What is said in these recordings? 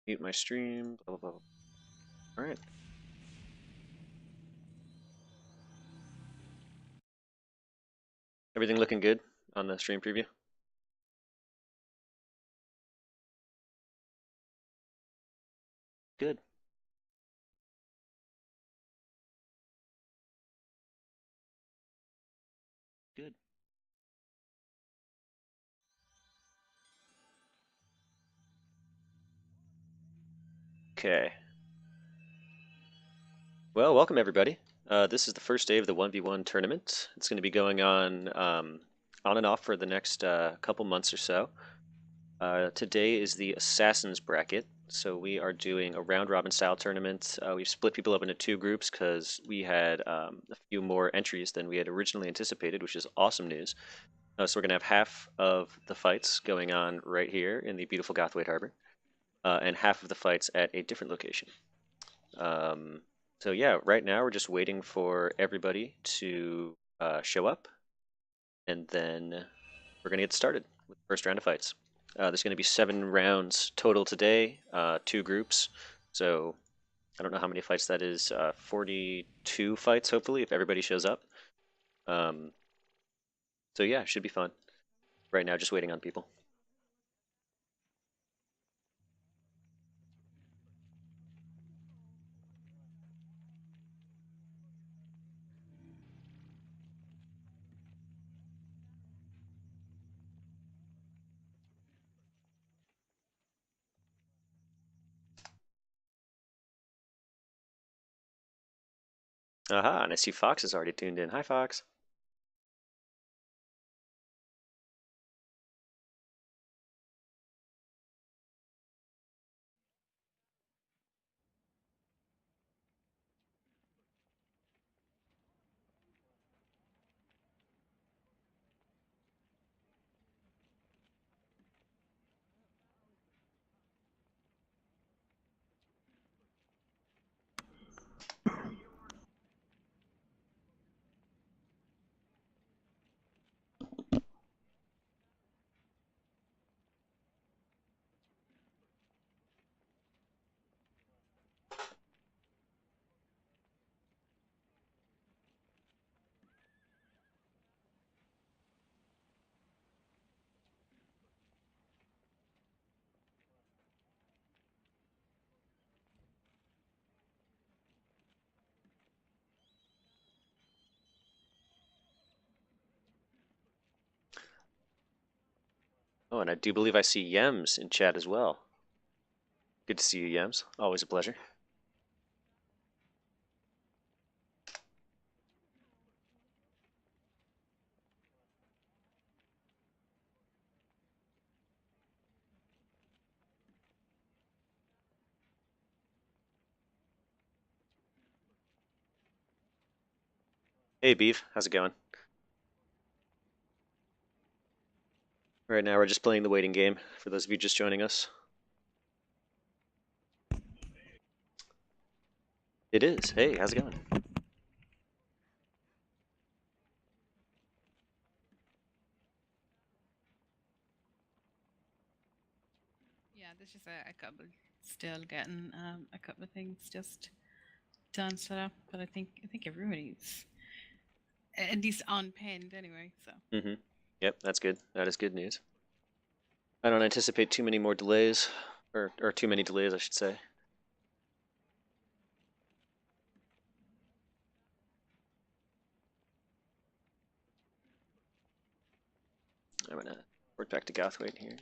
Mute my stream, blah, blah, blah. All right. Everything looking good on the stream preview? Good. Good. Okay. Well, welcome everybody. This is the first day of the 1v1 tournament. It's going to be going on and off for the next couple months or so. Today is the Assassins bracket, so we are doing a round-robin style tournament. We've split people up into two groups because we had a few more entries than we had originally anticipated, which is awesome news. So we're going to have half of the fights going on right here in the beautiful Gothwaite Harbor, and half of the fights at a different location. So yeah, right now we're just waiting for everybody to show up, and then we're gonna get started with the first round of fights. There's gonna be 7 rounds total today, 2 groups. So I don't know how many fights that is. 42 fights, hopefully, if everybody shows up. Um, so yeah, should be fun. Right now, just waiting on people. Aha, and I see Fox is already tuned in. Hi, Fox. Oh, and I do believe I see Yems in chat as well. Good to see you, Yems. Always a pleasure. Hey, Beef. How's it going? Right now, we're just playing the waiting game for those of you just joining us. It is. Hey, how's it going? Yeah, there's just a couple still getting a couple of things just done set up, but I think everybody's at least unpinned anyway. So. Mm-hmm. Yep, that's good. That is good news. I don't anticipate too many more delays, or too many delays, I should say. I'm gonna work back to Gothwaite here.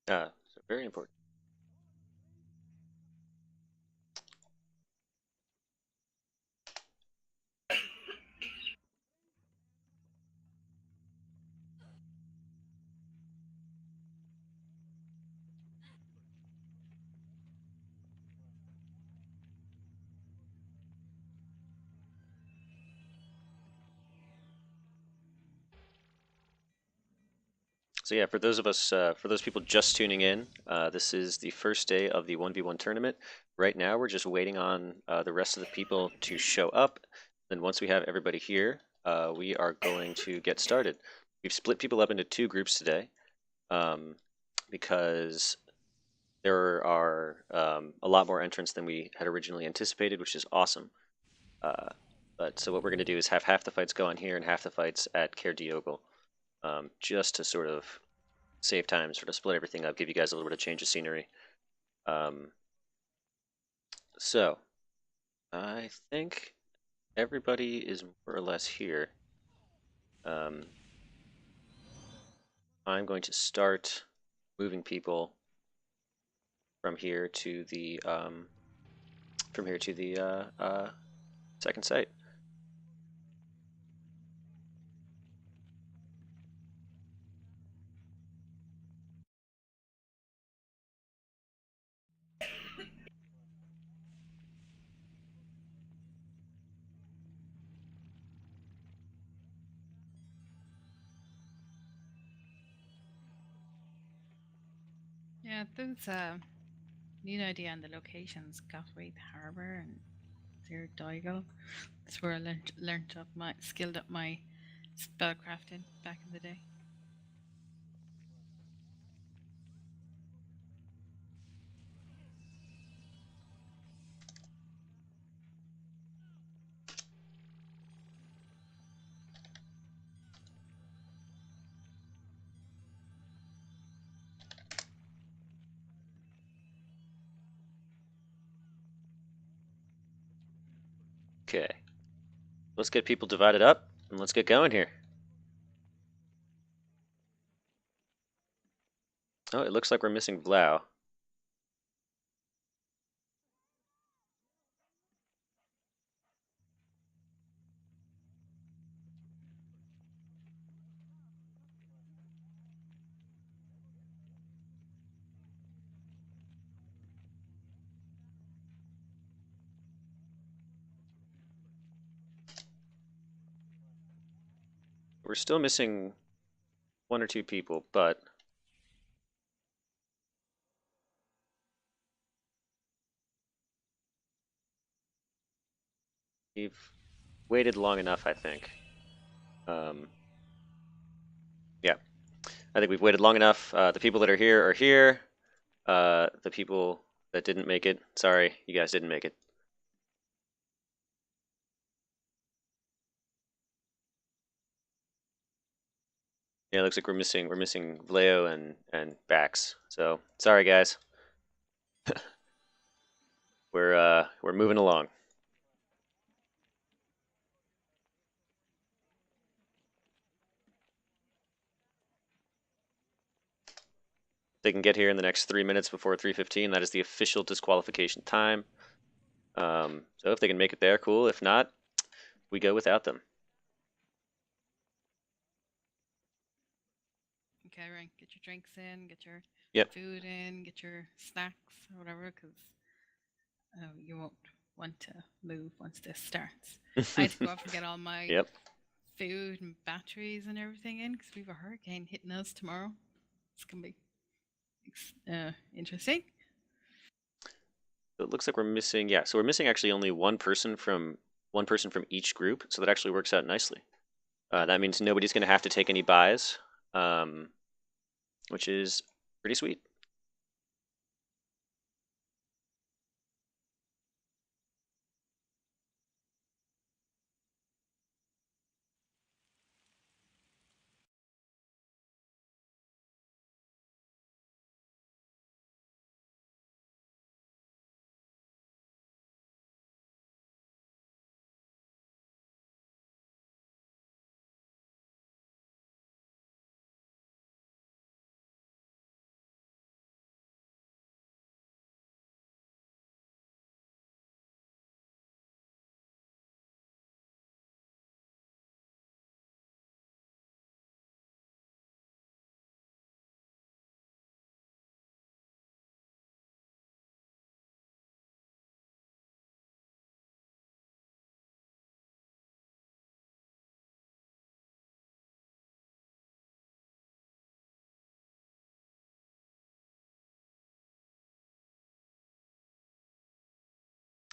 So very important. So yeah, for those people just tuning in, this is the first day of the 1v1 tournament. Right now, we're just waiting on the rest of the people to show up. Then once we have everybody here, we are going to get started. We've split people up into two groups today um, because there are a lot more entrants than we had originally anticipated, which is awesome. Uh, but so what we're going to do is have half the fights go on here and half the fights at Caer Diogo, just to sort of save time, sort of split everything up, give you guys a little bit of change of scenery. Um, so I think everybody is more or less here. Um, I'm going to start moving people from here to the second site. Yeah, those neat idea on the locations, Gathwaite Harbour and Zero Doigal. That's where I learnt up my skilled up my spellcrafting back in the day. Okay, let's get people divided up and let's get going here. Oh, it looks like we're missing Blau. We're still missing one or two people, but we've waited long enough, I think. Um, yeah, I think we've waited long enough. The people that are here are here. The people that didn't make it, sorry, you guys didn't make it. Yeah, it looks like we're missing Vlao and Bax. So sorry guys. We're moving along. They can get here in the next 3 minutes before 3:15. That is the official disqualification time. So if they can make it there, cool. If not, we go without them. Okay, right. Get your drinks in, get your Yep. food in, get your snacks or whatever, because you won't want to move once this starts. I had to go off and get all my Yep. food and batteries and everything in because we have a hurricane hitting us tomorrow. It's gonna be interesting. So it looks like we're missing, yeah, so we're missing actually only one person from each group, so that actually works out nicely. That means nobody's going to have to take any buys, um, which is pretty sweet.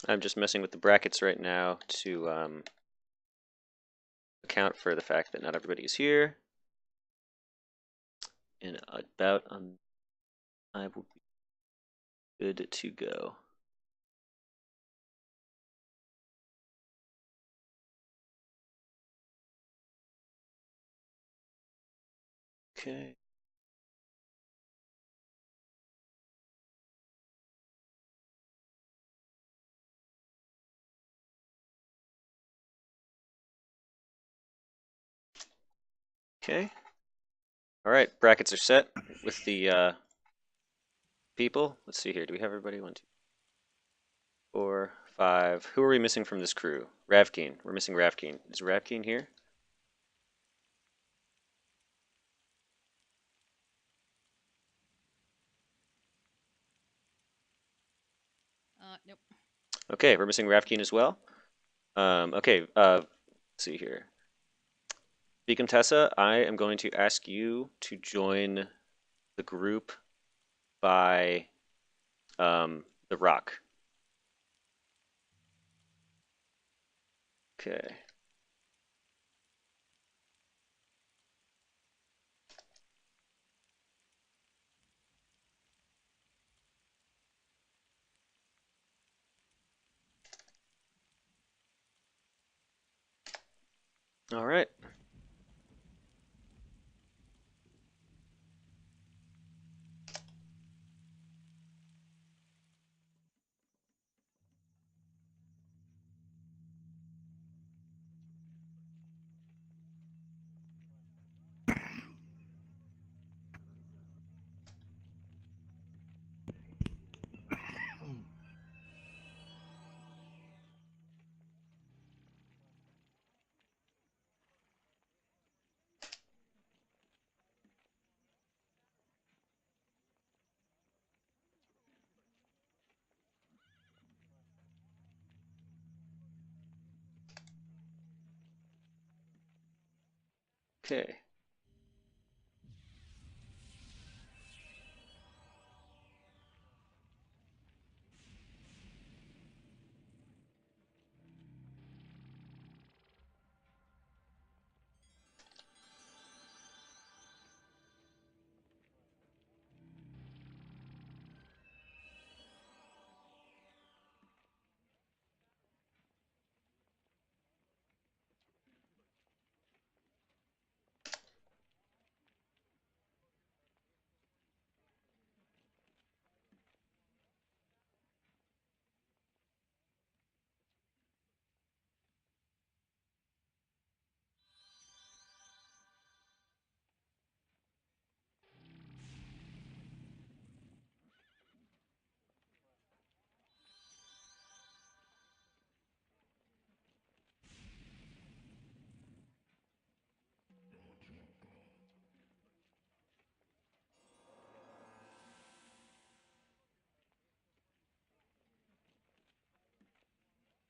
I'm just messing with the brackets right now to account for the fact that not everybody is here. In about I will be good to go. Okay. Okay. All right, brackets are set with the people. Let's see here. Do we have everybody? 1, 2, 4, 5. Who are we missing from this crew? Ravkeen. We're missing Ravkeen. Is Ravkeen here? Nope. Okay, we're missing Ravkeen as well. Okay, let's see here. Vicomtessa, I am going to ask you to join the group by the rock. Okay. All right. Okay.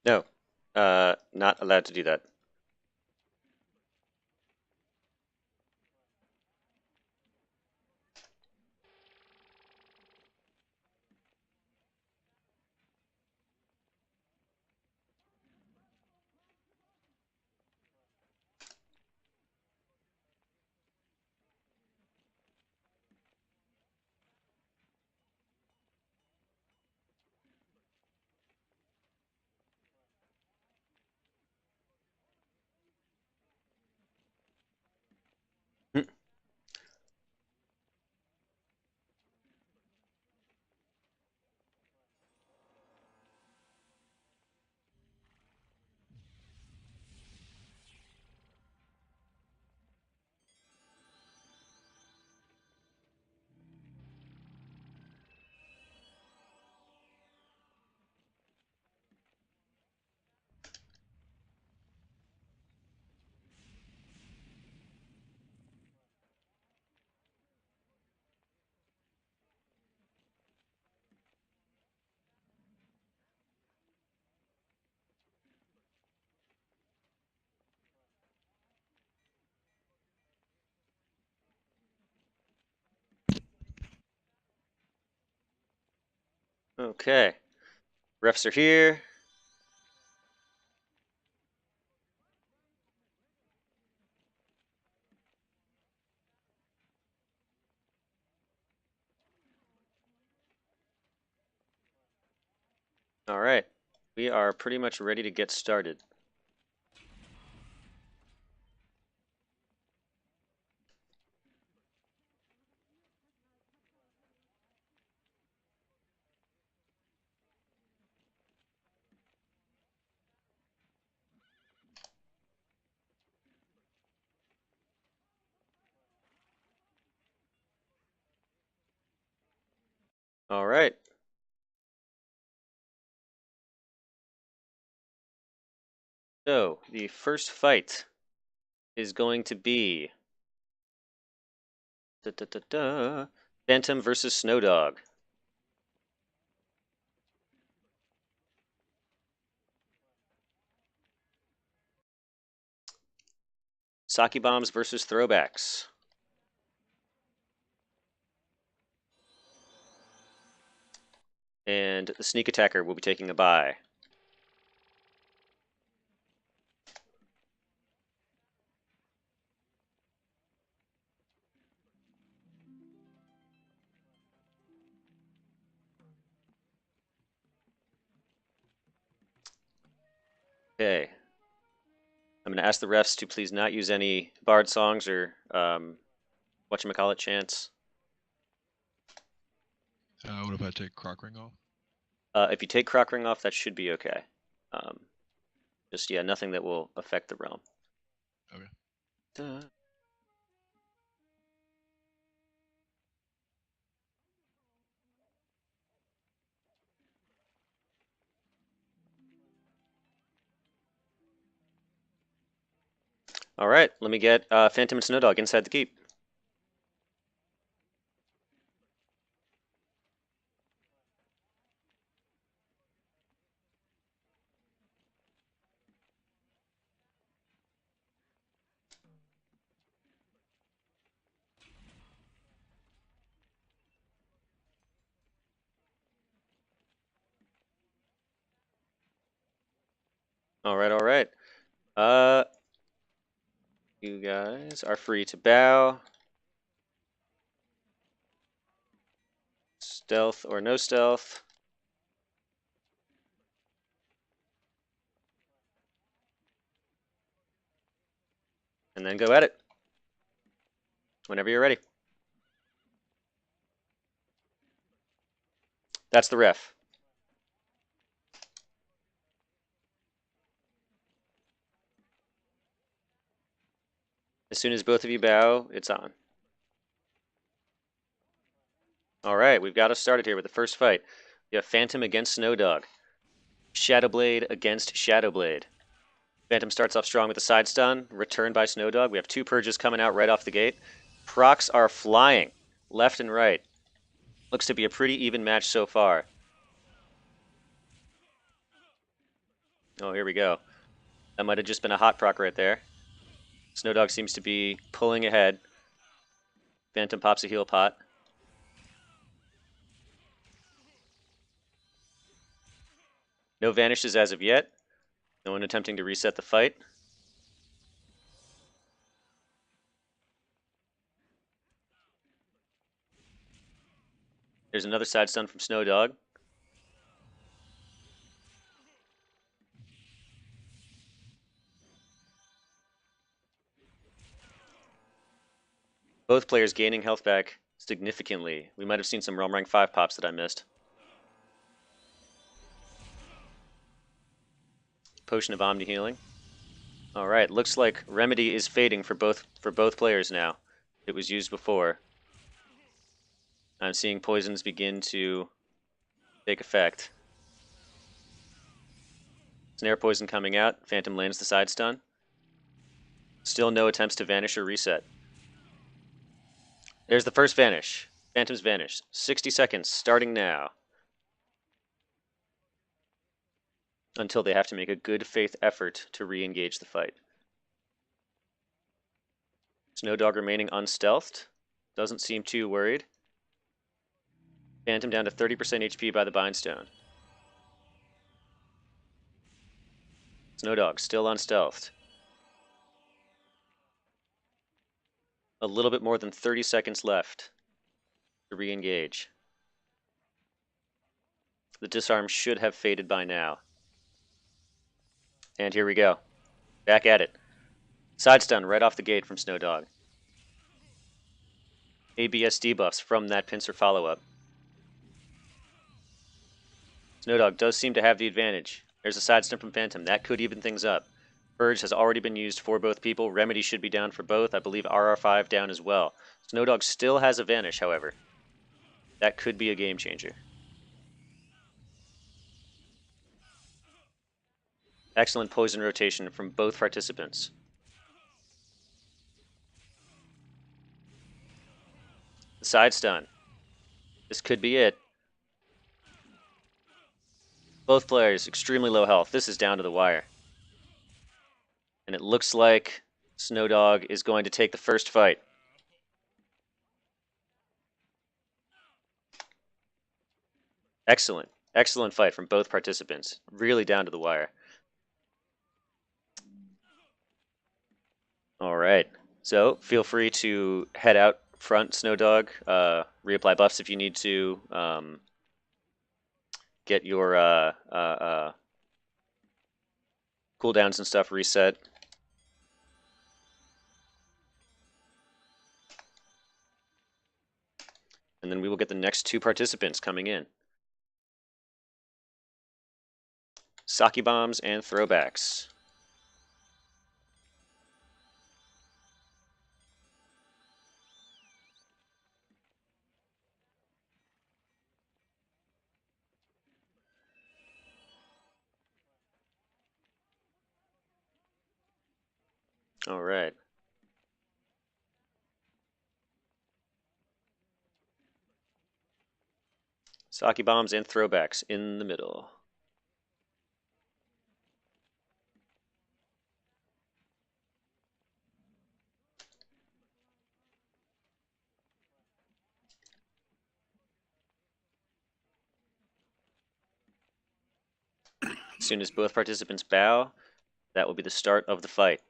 No, not allowed to do that. Hmm. Okay. Refs are here. All right. We are pretty much ready to get started. All right. So, the first fight is going to be Phantom versus Snowdog. Sake Bombs versus Throwbacks. And the Sneak Attacker will be taking a bye. Okay. I'm going to ask the refs to please not use any Bard songs or whatchamacallit chants. What if I take Croc Ring off? If you take Croc Ring off, that should be okay. Just, yeah, nothing that will affect the realm. Okay. All right, let me get Phantom and Snowdog inside the keep. All right, all right. You guys are free to bow. Stealth or no stealth. And then go at it. Whenever you're ready. That's the ref. As soon as both of you bow, it's on. All right, we've got us started here with the first fight. We have Phantom against Snowdog. Shadowblade against Shadowblade. Phantom starts off strong with a side stun, returned by Snowdog. We have two purges coming out right off the gate. Procs are flying left and right. Looks to be a pretty even match so far. Oh, here we go. That might have just been a hot proc right there. Snowdog seems to be pulling ahead. Phantom pops a heal pot. No vanishes as of yet. No one attempting to reset the fight. There's another side stun from Snowdog. Both players gaining health back significantly. We might have seen some Realm Rank 5 pops that I missed. Potion of Omni Healing. All right, looks like Remedy is fading for both players now. It was used before. I'm seeing poisons begin to take effect. Snare poison coming out. Phantom lands the side stun. Still no attempts to vanish or reset. There's the first vanish. Phantom's vanish. 60 seconds starting now. Until they have to make a good faith effort to re-engage the fight. Snowdog remaining unstealthed. Doesn't seem too worried. Phantom down to 30% HP by the Bindstone. Snowdog still unstealthed. A little bit more than 30 seconds left to re-engage. The disarm should have faded by now. And here we go. Back at it. Side stun right off the gate from Snow Dog. ABS debuffs from that pincer follow-up. Snow Dog does seem to have the advantage. There's a side stun from Phantom. That could even things up. Purge has already been used for both people. Remedy should be down for both. I believe RR5 down as well. Snow Dog still has a Vanish, however. That could be a game changer. Excellent poison rotation from both participants. The side stun. This could be it. Both players extremely low health. This is down to the wire. And it looks like Snow Dog is going to take the first fight. Excellent. Excellent fight from both participants. Really down to the wire. All right. So feel free to head out front, Snow Dog. Reapply buffs if you need to. Get your cooldowns and stuff reset. And then we will get the next two participants coming in. Sake bombs and throwbacks. All right. Sake bombs and throwbacks in the middle. As soon as both participants bow, that will be the start of the fight.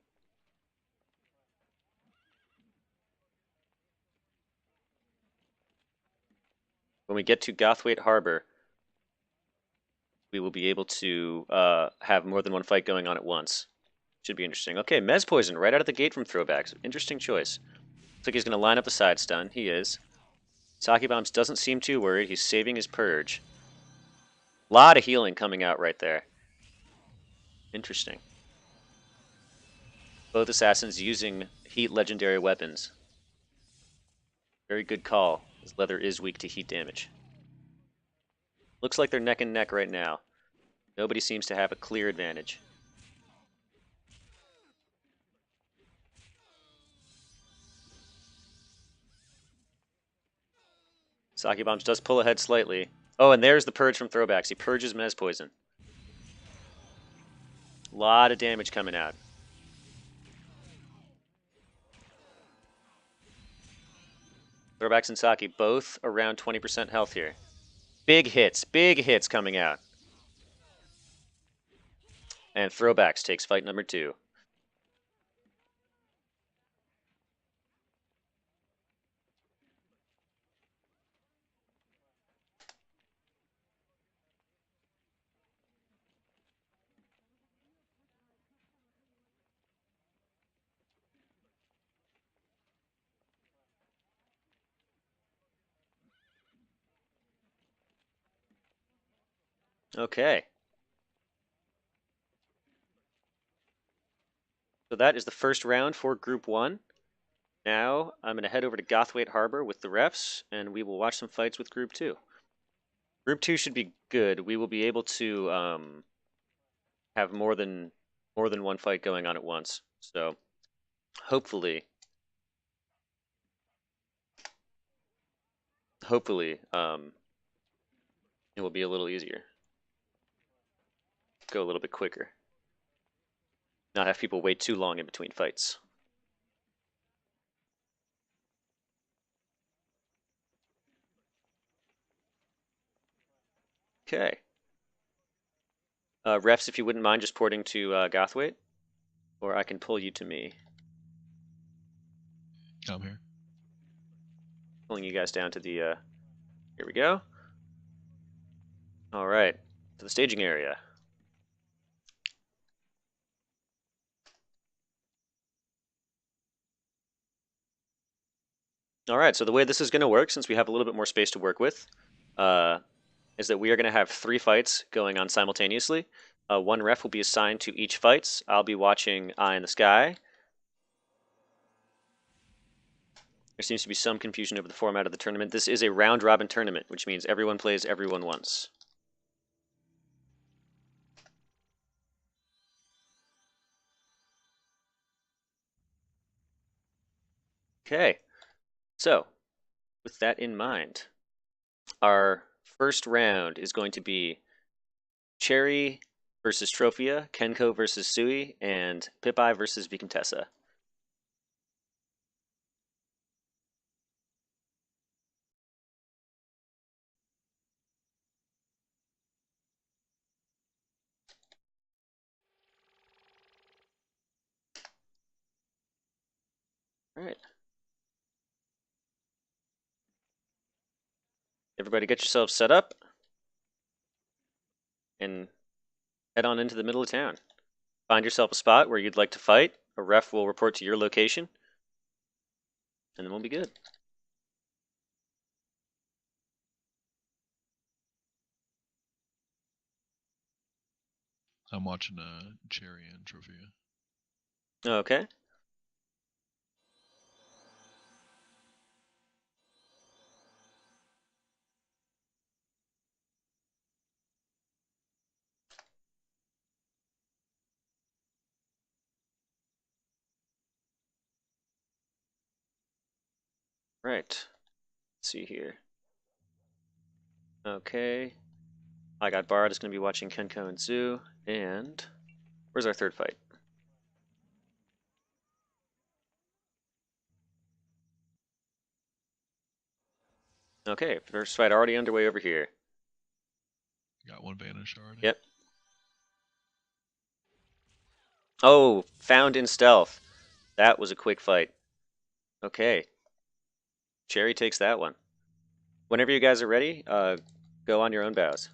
When we get to Gothwaite Harbor, we will be able to have more than one fight going on at once. Should be interesting. Okay, Mez Poison right out of the gate from throwbacks. Interesting choice. Looks like he's going to line up a side stun. He is. Sake Bombs doesn't seem too worried. He's saving his purge. A lot of healing coming out right there. Interesting. Both assassins using heat legendary weapons. Very good call, as leather is weak to heat damage. Looks like they're neck and neck right now. Nobody seems to have a clear advantage. Sake Bombs does pull ahead slightly. Oh, and there's the purge from throwbacks. He purges Mez Poison. A lot of damage coming out. Throwbacks and Saki both around 20% health here. Big hits coming out. And Throwbacks takes fight number 2. Okay. So that is the first round for Group 1. Now I'm going to head over to Gothwaite Harbor with the refs, and we will watch some fights with Group 2. Group 2 should be good. We will be able to have more than one fight going on at once. So hopefully it will be a little easier. Go a little bit quicker. Not have people wait too long in between fights. Okay. Refs, if you wouldn't mind just porting to Gothwaite, or I can pull you to me. I'm here. Pulling you guys down to the, here we go. All right, to the staging area. All right, so the way this is going to work, since we have a little bit more space to work with, is that we are going to have 3 fights going on simultaneously. 1 ref will be assigned to each fights. I'll be watching Eye in the Sky. There seems to be some confusion over the format of the tournament. This is a round-robin tournament, which means everyone plays everyone once. Okay, so with that in mind, our first round is going to be Cherry versus Trophia, Kenko versus Sui, and Pip-Eye versus Vicomtessa. All right. Everybody get yourselves set up and head on into the middle of town. Find yourself a spot where you'd like to fight. A ref will report to your location, and then we'll be good. I'm watching Cherry and Trophy. Okay. Right. Let's see here. Okay. I got Bard is going to be watching Kenko and Zoo. And where's our third fight? Okay, first fight already underway over here. Got 1 vanish already. Yep. Oh, found in stealth. That was a quick fight. Okay. Cherry takes that one. Whenever you guys are ready, go on your own bows.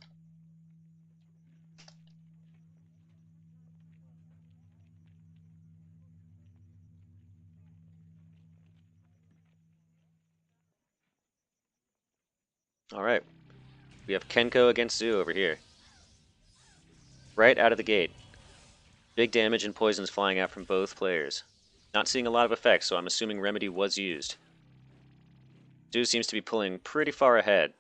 All right. We have Kenko against Zoo over here. Right out of the gate. Big damage and poisons flying out from both players. Not seeing a lot of effects, so I'm assuming Remedy was used. Zoo seems to be pulling pretty far ahead.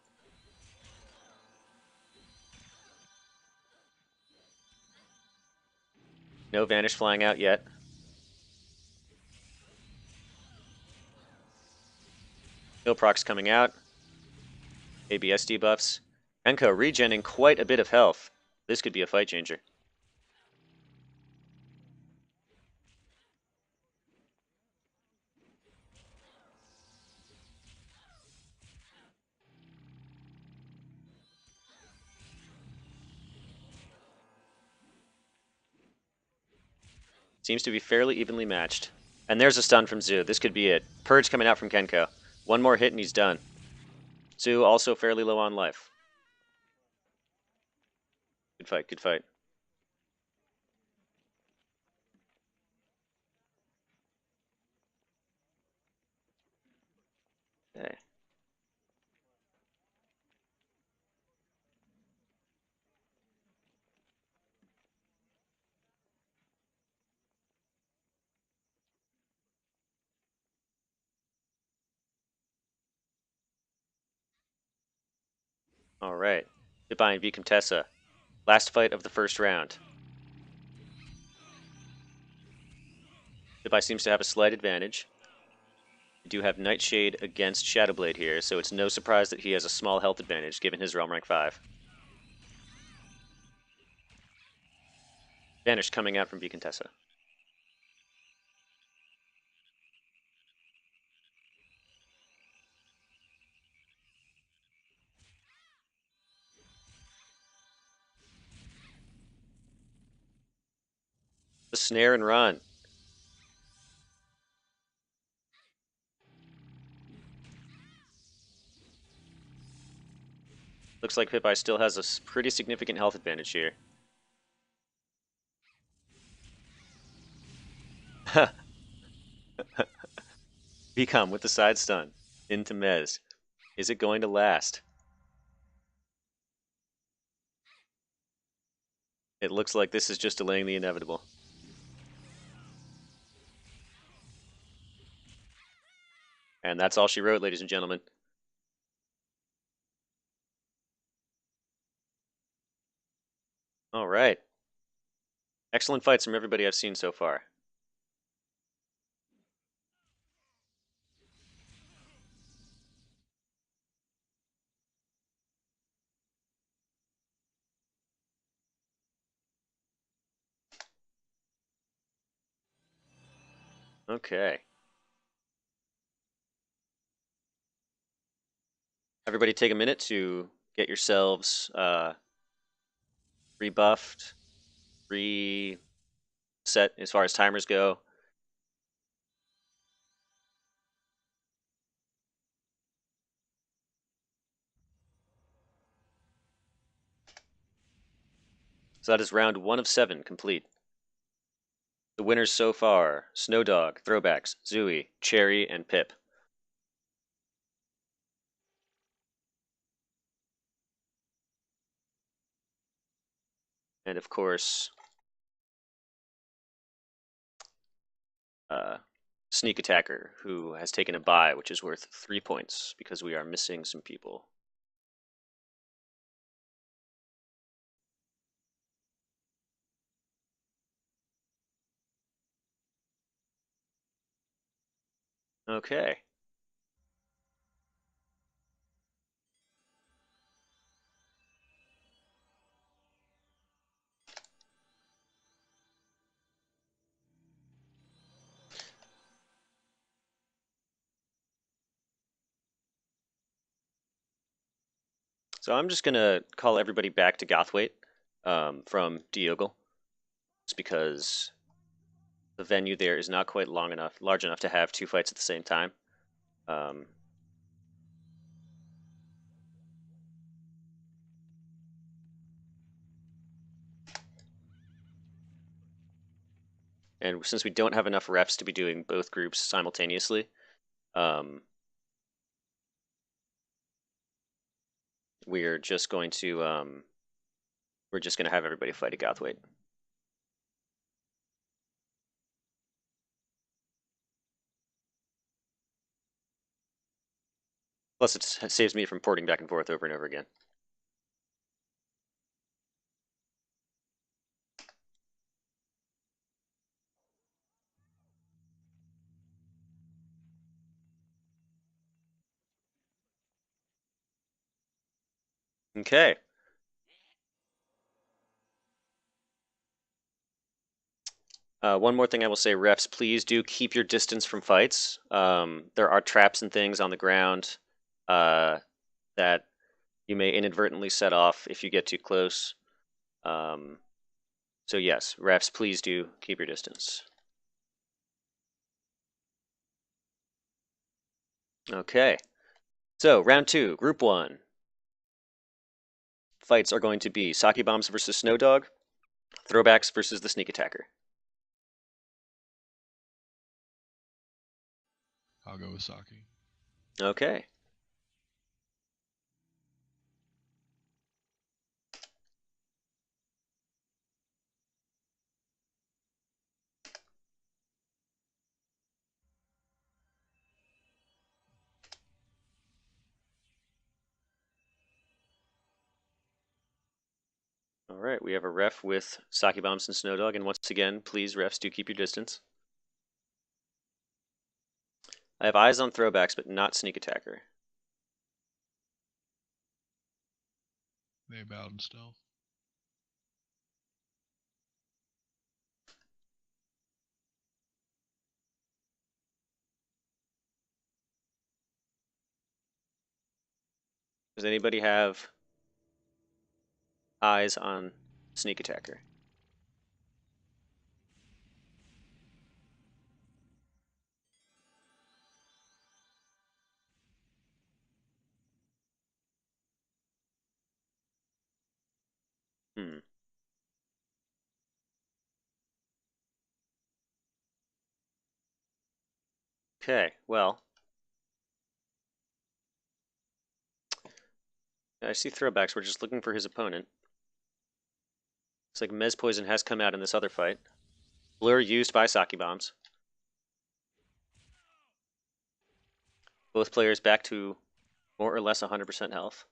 No Vanish flying out yet. No procs coming out. ABS debuffs. Kenko regenning quite a bit of health. This could be a fight changer. Seems to be fairly evenly matched. And there's a stun from Zoo. This could be it. Purge coming out from Kenko. 1 more hit and he's done. Zoo also fairly low on life. Good fight, good fight. Okay. All right. Goodbye and Vicomtessa. Last fight of the first round. Goodbye seems to have a slight advantage. We do have Nightshade against Shadowblade here, so it's no surprise that he has a small health advantage given his Realm Rank 5. Vanish coming out from Vicomtessa. The snare and run. Looks like Pip-Eye still has a pretty significant health advantage here. Become with the side stun into Mez. Is it going to last? It looks like this is just delaying the inevitable. And that's all she wrote, ladies and gentlemen. All right. Excellent fights from everybody I've seen so far. Okay. Everybody take a minute to get yourselves rebuffed, reset as far as timers go. So that is round 1 of 7 complete. The winners so far, Snowdog, Throwbacks, Zooey, Cherry, and Pip. And of course, Sneak Attacker, who has taken a bye, which is worth 3 points because we are missing some people. Okay. So I'm just gonna call everybody back to Gothwaite from Diogle, just because the venue there is not quite large enough to have 2 fights at the same time. Um, and since we don't have enough refs to be doing both groups simultaneously, um, we're just going to have everybody fight at Gothwaite. Plus, it saves me from porting back and forth over and over again. Okay. One more thing I will say, refs, please do keep your distance from fights. There are traps and things on the ground that you may inadvertently set off if you get too close. So yes, refs, please do keep your distance. Okay. So round 2, group 1. Fights are going to be Sake Bombs versus Snowdog, Throwbacks versus the Sneak Attacker. I'll go with Saki. Okay. All right, we have a ref with Sake Bombs and Snowdog, and once again, please, refs, do keep your distance. I have eyes on Throwbacks, but not Sneak Attacker. They bowed in stealth. Does anybody have eyes on Sneak Attacker? Hmm. Okay, well, I see throwbacks. We're just looking for his opponent. Looks like Mez Poison has come out in this other fight. Blur used by Saki Bombs. Both players back to more or less 100% health.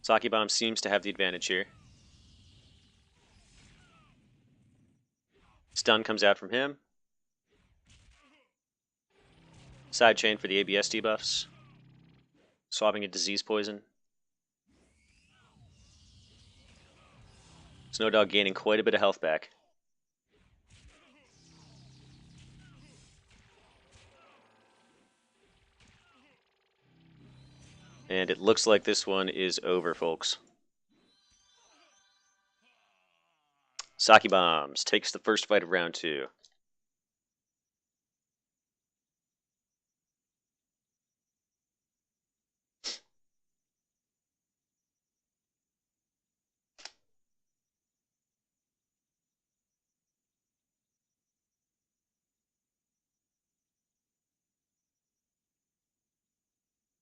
Saki Bomb seems to have the advantage here. Stun comes out from him. Sidechain for the ABS debuffs. Swapping a Disease Poison. Snowdog gaining quite a bit of health back. And it looks like this one is over, folks. Saki Bombs takes the first fight of round 2.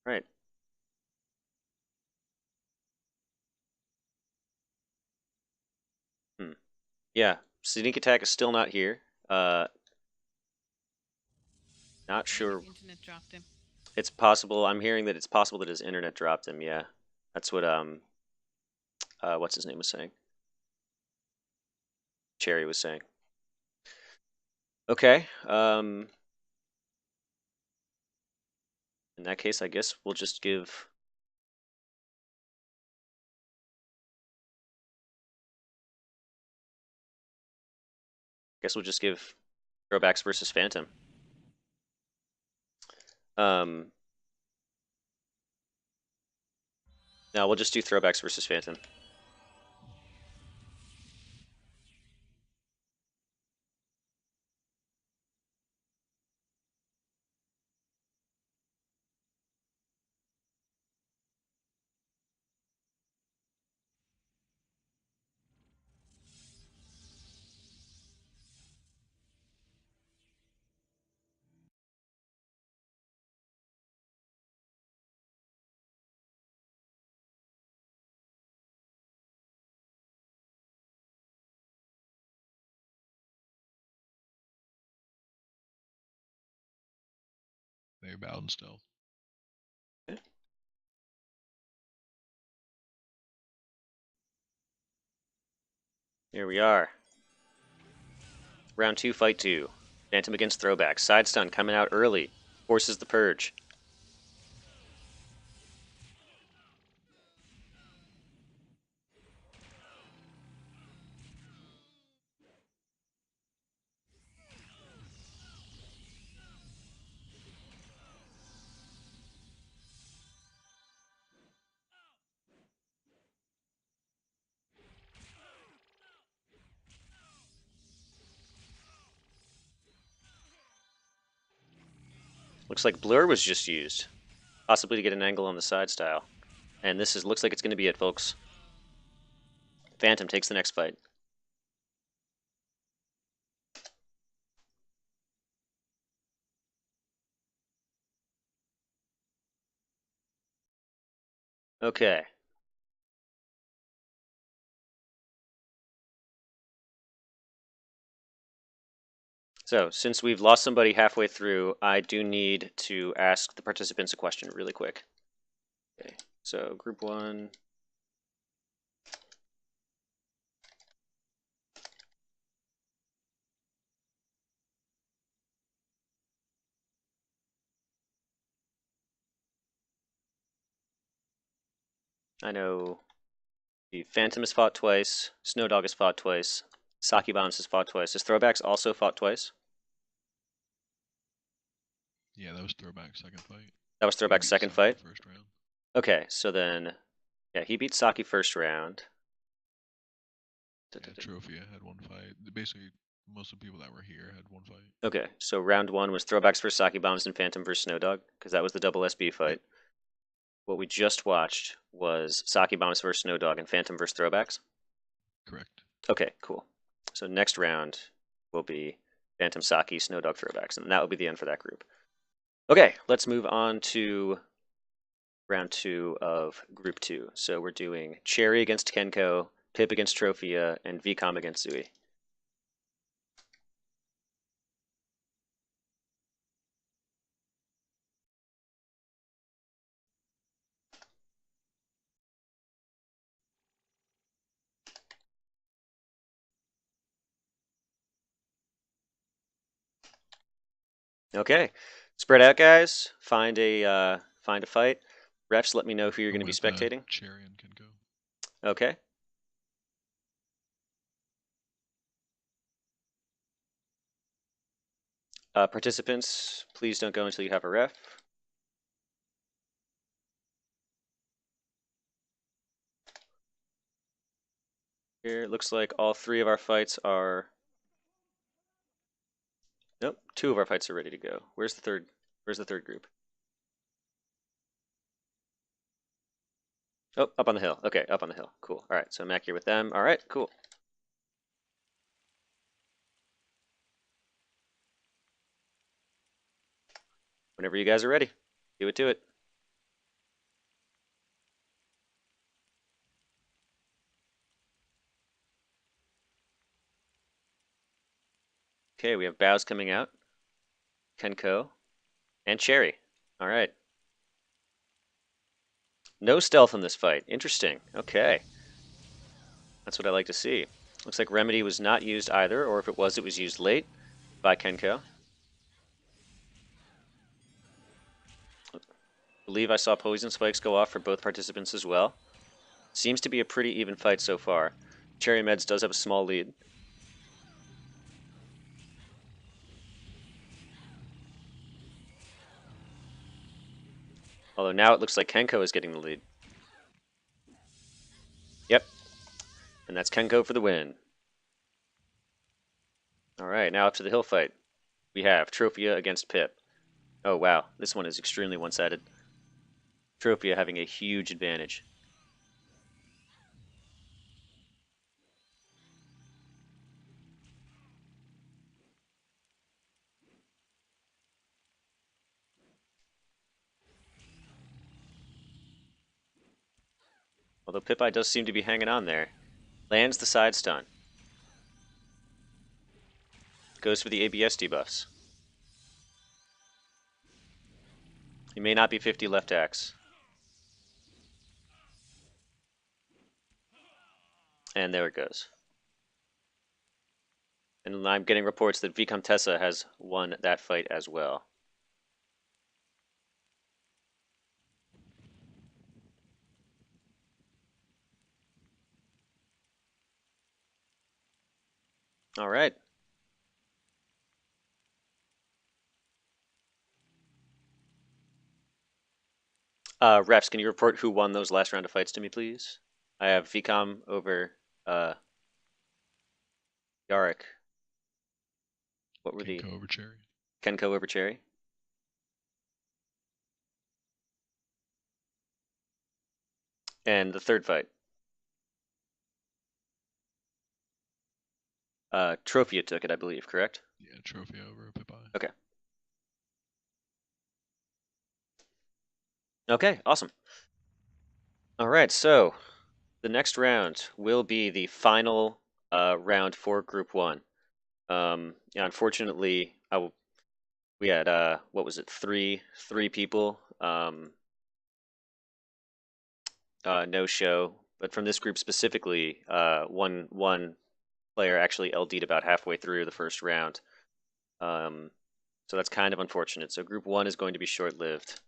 Right. Yeah, Sneak Attack is still not here. Not sure. The internet dropped him. It's possible. I'm hearing that it's possible that his internet dropped him. Yeah, that's what what's his name was saying. Cherry was saying. Okay. In that case, I guess we'll just give. Guess we'll just give Throwbacks versus Phantom. No, we'll just do Throwbacks versus Phantom. They're bound still. Here we are. Round 2, fight 2. Phantom against Throwback. Side stun coming out early. Forces the purge. Looks like Blur was just used. Possibly to get an angle on the side style. And this looks like it's going to be it, folks. Phantom takes the next fight. Okay. So, since we've lost somebody halfway through, I do need to ask the participants a question really quick. Okay, so group 1. I know the Phantom has fought twice, Snowdog has fought twice, Saki Bombs has fought twice. Has Throwbacks also fought twice? Yeah, that was Throwback second fight. That was Throwback's second fight? First round. Okay, so then, yeah, he beat Saki first round. Yeah, Trophia had one fight. Basically, most of the people that were here had one fight. Okay, so round one was throwbacks versus Sake Bombs and Phantom versus Snowdog, because that was the double SB fight. Yep. What we just watched was Sake Bombs versus Snowdog and Phantom versus throwbacks. Correct. Okay, cool. So next round will be Phantom Sake, Snowdog throwbacks, and that will be the end for that group. Okay, let's move on to round two of group two. So we're doing Cherry against Kenko, Pip against Trophia, and VCOM against Zui. Okay, spread out, guys. Find a fight. Refs, let me know who you're I'm going to be with, spectating. Cherry and Kenko. Okay. Participants, please don't go until you have a ref. Here, it looks like all three of our fights are. Nope, two of our fights are ready to go. Where's the third? Where's the third group? Oh, up on the hill. Okay, up on the hill. Cool. All right, so I'm back here with them. All right, cool. Whenever you guys are ready, do it to it. Okay, we have Bows coming out, Kenko, and Cherry. All right. No stealth in this fight. Interesting. Okay. That's what I like to see. Looks like Remedy was not used either, or if it was used late by Kenko. I believe I saw poison spikes go off for both participants as well. Seems to be a pretty even fight so far. Cherry Meds does have a small lead. Although now it looks like Kenko is getting the lead. Yep. And that's Kenko for the win. All right, now up to the hill fight. We have Trophia against Pip. Oh, wow. This one is extremely one-sided. Trophia having a huge advantage. Although Pip-Eye does seem to be hanging on there. Lands the side stun. Goes for the ABS debuffs. He may not be 50 left axe. And there it goes. And I'm getting reports that Vicomtessa has won that fight as well. All right. Refs, can you report who won those last round of fights to me, please? I have VCOM over Yarick. What were Kenko over Cherry. Kenko over Cherry? And the third fight? Trophia took it, I believe, correct? Yeah, Trophy over Pip-Eye. Okay. Okay, awesome. All right, so the next round will be the final round for Group 1. Yeah, unfortunately, we had, what was it, three people no show. But from this group specifically, one player actually LD'd about halfway through the first round. So that's kind of unfortunate. So Group 1 is going to be short-lived.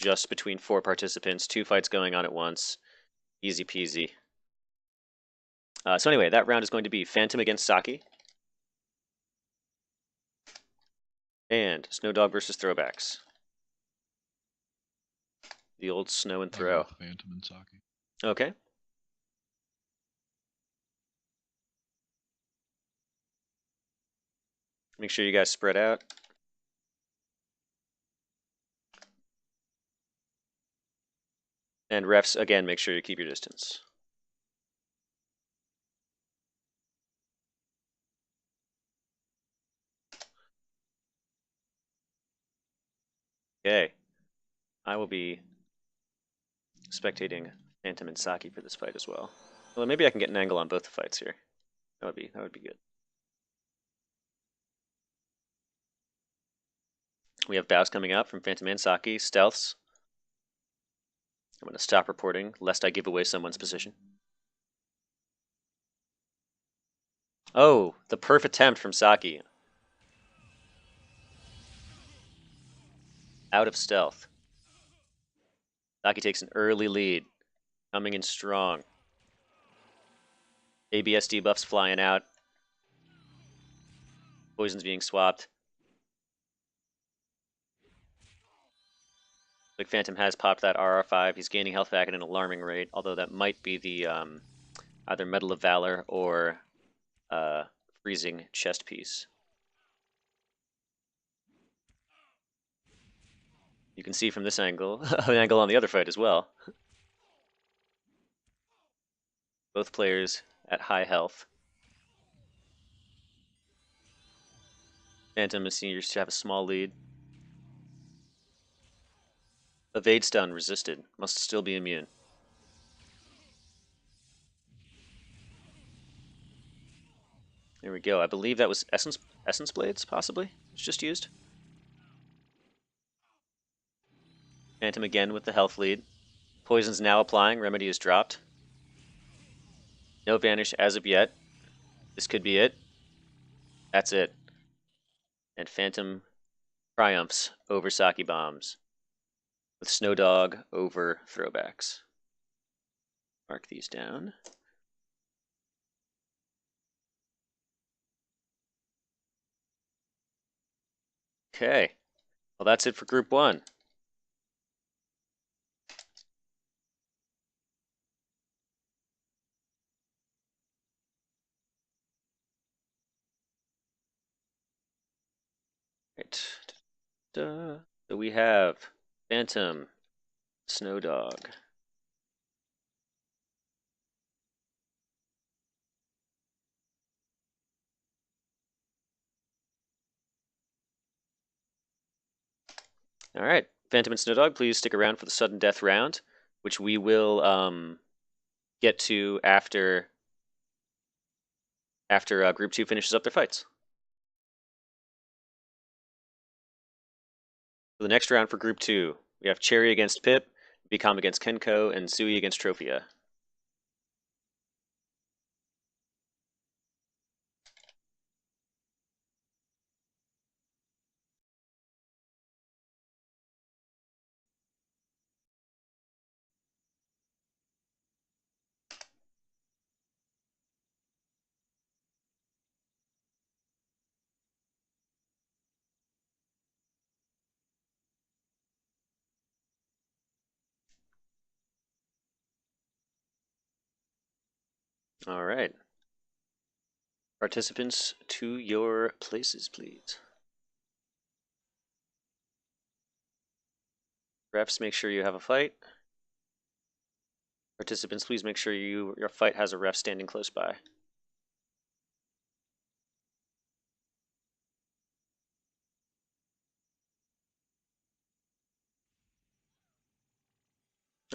Just between 4 participants, 2 fights going on at once. Easy peasy. So anyway, that round is going to be Phantom against Saki. And Snowdog versus Throwbacks. The old snow and throw. Phantom and Saki. Okay. Make sure you guys spread out. And refs, again, make sure you keep your distance. Okay. I will be spectating Phantom and Saki for this fight as well. Well, maybe I can get an angle on both the fights here. That would be good. We have bows coming out from Phantom and Saki, stealths. I'm going to stop reporting, lest I give away someone's position. Oh, the perfect attempt from Saki. Out of stealth. Saki takes an early lead, coming in strong. ABS debuffs flying out. Poison's being swapped. Like Phantom has popped that RR5. He's gaining health back at an alarming rate, although that might be the either Medal of Valor or freezing chest piece. You can see from this angle, an angle on the other fight as well. Both players at high health. Phantom seems to have a small lead. Evade stun resisted. Must still be immune. There we go. I believe that was Essence Blades, possibly? It's just used. Phantom again with the health lead. Poison's now applying. Remedy is dropped. No vanish as of yet. This could be it. That's it. And Phantom triumphs over Saki Bombs. With Snow Dog over Throwbacks. Mark these down. Okay. Well, that's it for Group 1. Right. So we have Phantom, Snow Dog. All right, Phantom and Snow Dog, please stick around for the sudden death round, which we will get to after Group 2 finishes up their fights. For the next round for Group 2, we have Cherry against Pip, Becom against Kenko, and Sui against Trophia. All right. Participants to your places, please. Refs, make sure you have a fight. Participants, please make sure your fight has a ref standing close by.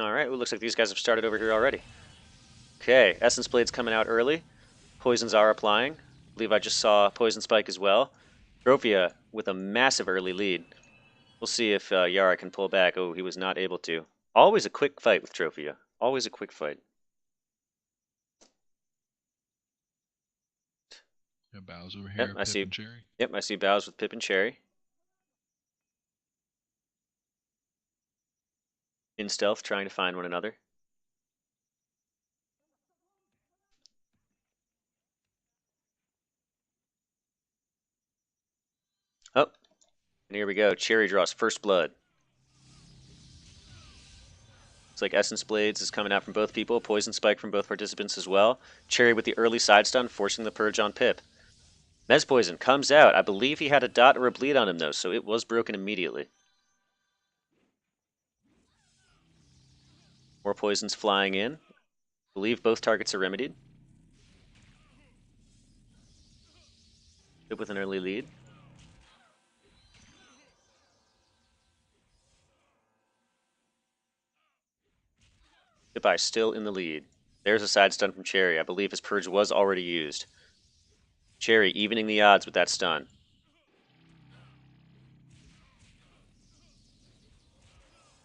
All right, well, looks like these guys have started over here already. Okay, Essence Blade's coming out early. Poisons are applying. I believe I just saw Poison Spike as well. Trophia with a massive early lead. We'll see if Yara can pull back. Oh, he was not able to. Always a quick fight with Trophia. Always a quick fight. Yeah, bows over here. Yep, I Pip see. and Cherry. Yep, I see bows with Pip and Cherry. In stealth, trying to find one another. Oh, and here we go. Cherry draws first blood. Looks like Essence Blades is coming out from both people. Poison Spike from both participants as well. Cherry with the early side stun, forcing the purge on Pip. Mez Poison comes out. I believe he had a dot or a bleed on him, though, so it was broken immediately. More poisons flying in. I believe both targets are remedied. Good with an early lead. Goodbye, still in the lead. There's a side stun from Cherry. I believe his purge was already used. Cherry evening the odds with that stun.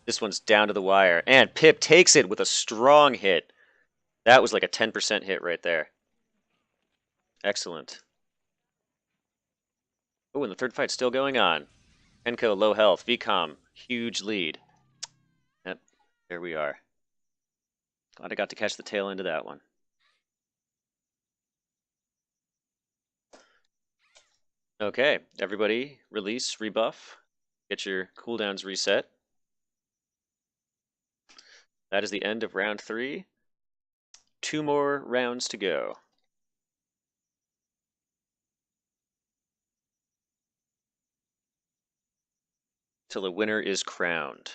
This one's down to the wire. And Pip takes it with a strong hit. That was like a 10% hit right there. Excellent. Oh, and the third fight's still going on. Kenko low health. VCOM, huge lead. Yep, there we are. Glad I got to catch the tail end of that one. Okay, everybody, release, rebuff. Get your cooldowns reset. That is the end of round 3. 2 more rounds to go. Till the winner is crowned.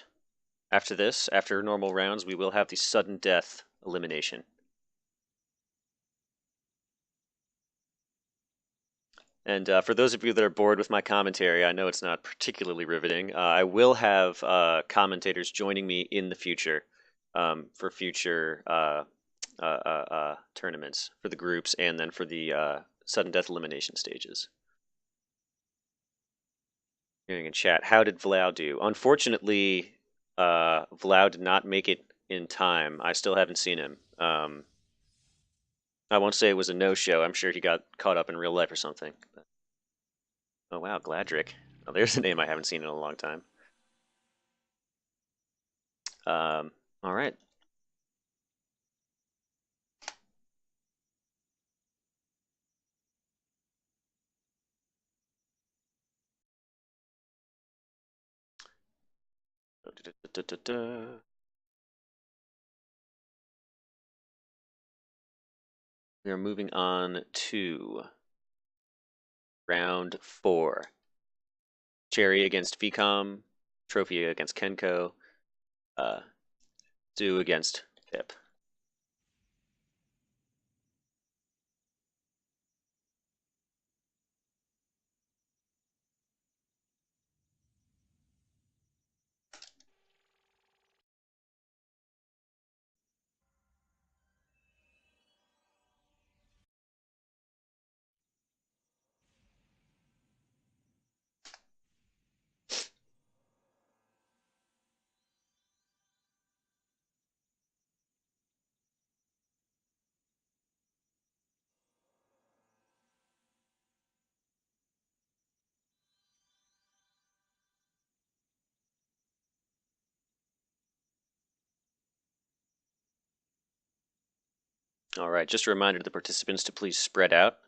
After this, after normal rounds, we will have the sudden death elimination. And for those of you that are bored with my commentary, I know it's not particularly riveting. I will have commentators joining me in the future for future tournaments, for the groups, and then for the sudden death elimination stages. Hearing in chat, how did Vlau do? Unfortunately, Vlau did not make it in time. I still haven't seen him. I won't say it was a no-show. I'm sure he got caught up in real life or something. Oh wow, Gladrick. Oh, there's a name I haven't seen in a long time. All right. We are moving on to round 4. Cherry against VCOM, Trophy against Kenko, Stu against Pip. All right, just a reminder to the participants to please spread out.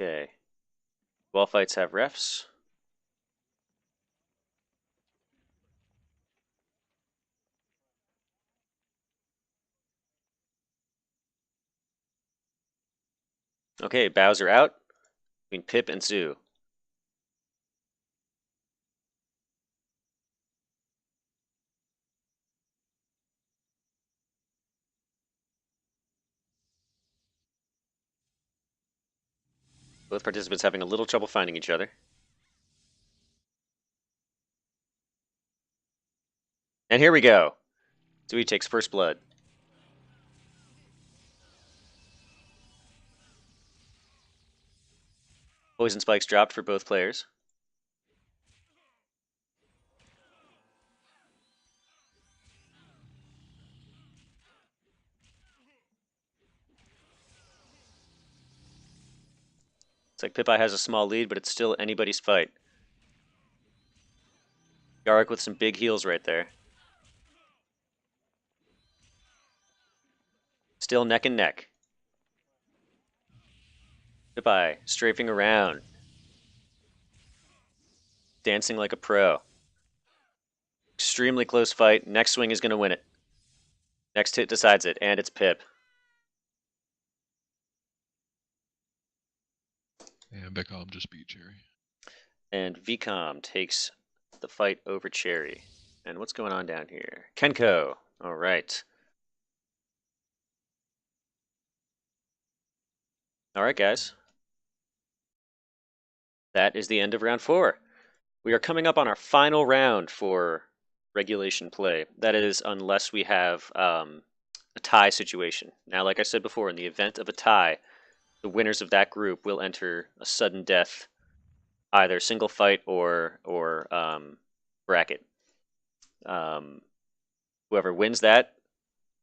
Okay. All fights have refs. Okay, Bowser out between Pip and Zoo. Both participants having a little trouble finding each other. And here we go. Zooey takes first blood. Poison spikes dropped for both players. Looks like Pip-Eye has a small lead, but it's still anybody's fight. Yarick with some big heals right there. Still neck and neck. Goodbye. Strafing around. Dancing like a pro. Extremely close fight. Next swing is going to win it. Next hit decides it, and it's Pip. And Beckham just beat Cherry. And VCOM takes the fight over Cherry. And what's going on down here? Kenko. All right. All right, guys. That is the end of round 4. We are coming up on our final round for regulation play. That is, unless we have a tie situation. Now, like I said before, in the event of a tie, the winners of that group will enter a sudden death, either single fight or bracket. Whoever wins that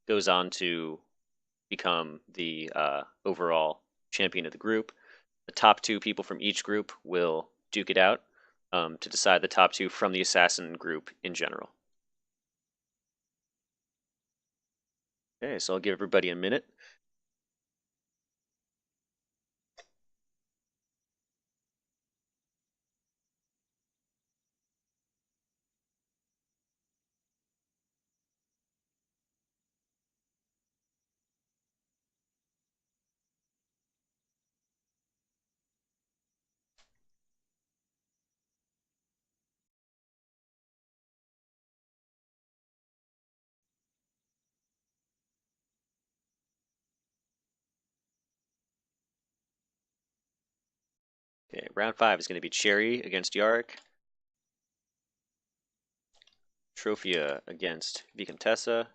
goes on to become the overall champion of the group. The top 2 people from each group will duke it out to decide the top 2 from the assassin group in general. Okay, so I'll give everybody a minute. Okay, round 5 is going to be Cherry against Yarick, Trophia against Vicomtessa,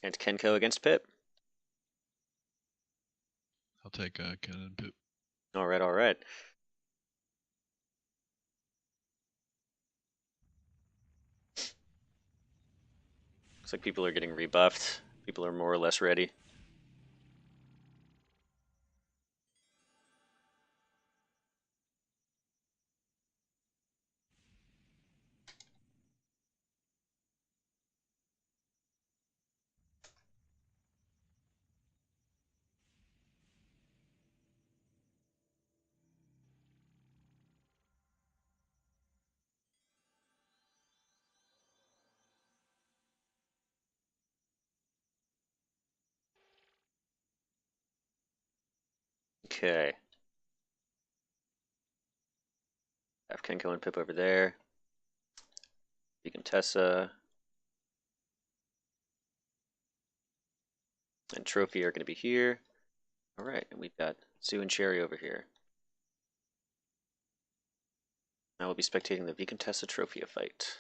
and Kenko against Pip. I'll take Ken and Pip. All right, all right. Looks like people are getting rebuffed. People are more or less ready. Okay. Have Kenko and Pip over there. Vicomtessa and Trophy are going to be here. All right, and we've got Sue and Cherry over here. Now we'll be spectating the Vicomtessa Trophia fight.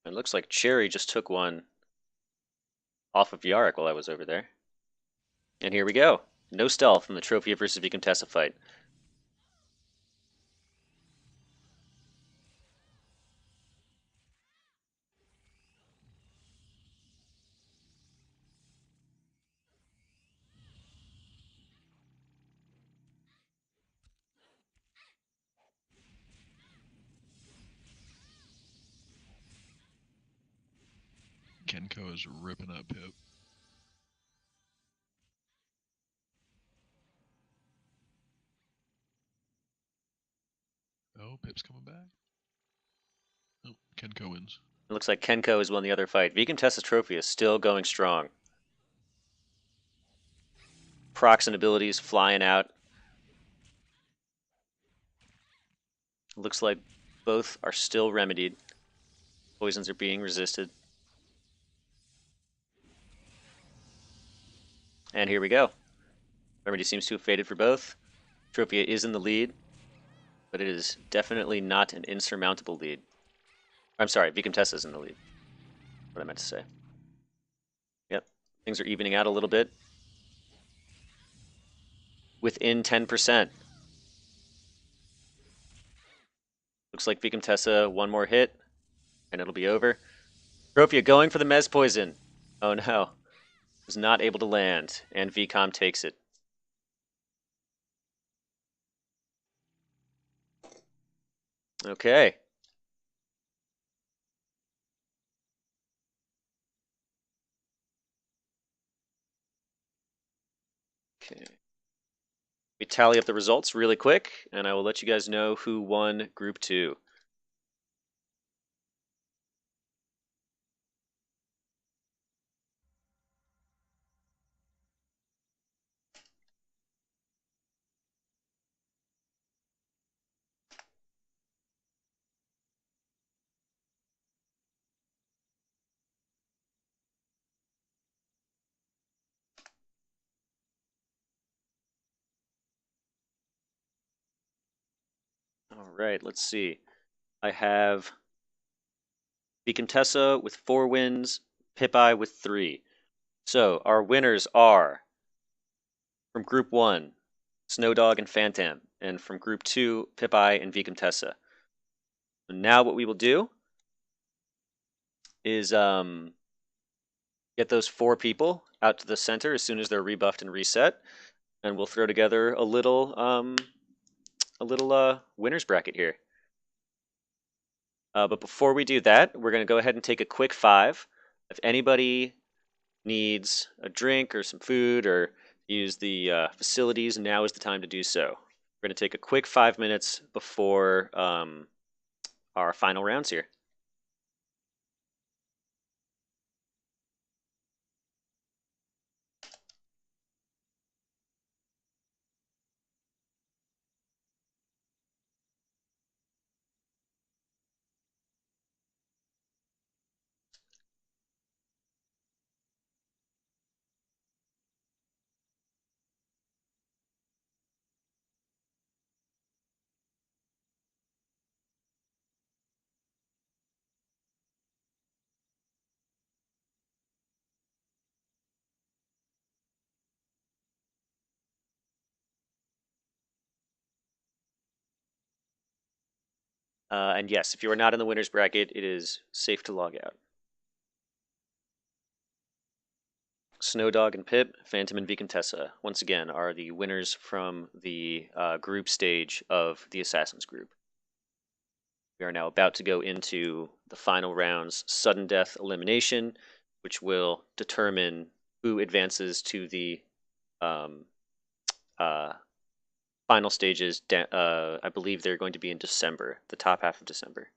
It looks like Cherry just took one off of Yarick while I was over there. And here we go. No stealth in the Trophia versus Vicomtessa fight. Kenko is ripping up Pip. Oh, Pip's coming back. Oh, Kenko wins. It looks like Kenko has won the other fight. Vicomtessa Trophy is still going strong. Procs and abilities flying out. Looks like both are still remedied. Poisons are being resisted. And here we go. Remedy seems to have faded for both. Tropia is in the lead, but it is definitely not an insurmountable lead. I'm sorry, Vicomtessa is in the lead. What I meant to say. Yep, things are evening out a little bit. Within 10%. Looks like Vicomtessa, one more hit, and it'll be over. Tropia going for the Mez Poison. Oh no. Was not able to land, and VCOM takes it. Okay. Okay. We tally up the results really quick, and I will let you guys know who won Group 2. All right, let's see. I have Vicomtessa with 4 wins, Pipeye with 3. So our winners are from Group 1, Snowdog and Phantom, and from Group 2, Pipeye and Vicomtessa. Now what we will do is get those 4 people out to the center as soon as they're rebuffed and reset, and we'll throw together a little winners bracket here. But before we do that, we're going to go ahead and take a quick 5. If anybody needs a drink or some food or use the facilities, now is the time to do so. We're going to take a quick 5 minutes before our final rounds here. And yes, if you are not in the winners bracket, it is safe to log out. Snowdog and Pip, Phantom and Vicomtessa, once again, are the winners from the group stage of the Assassins group. We are now about to go into the final round's sudden death elimination, which will determine who advances to the um, final stages. I believe they're going to be in December, the top half of December.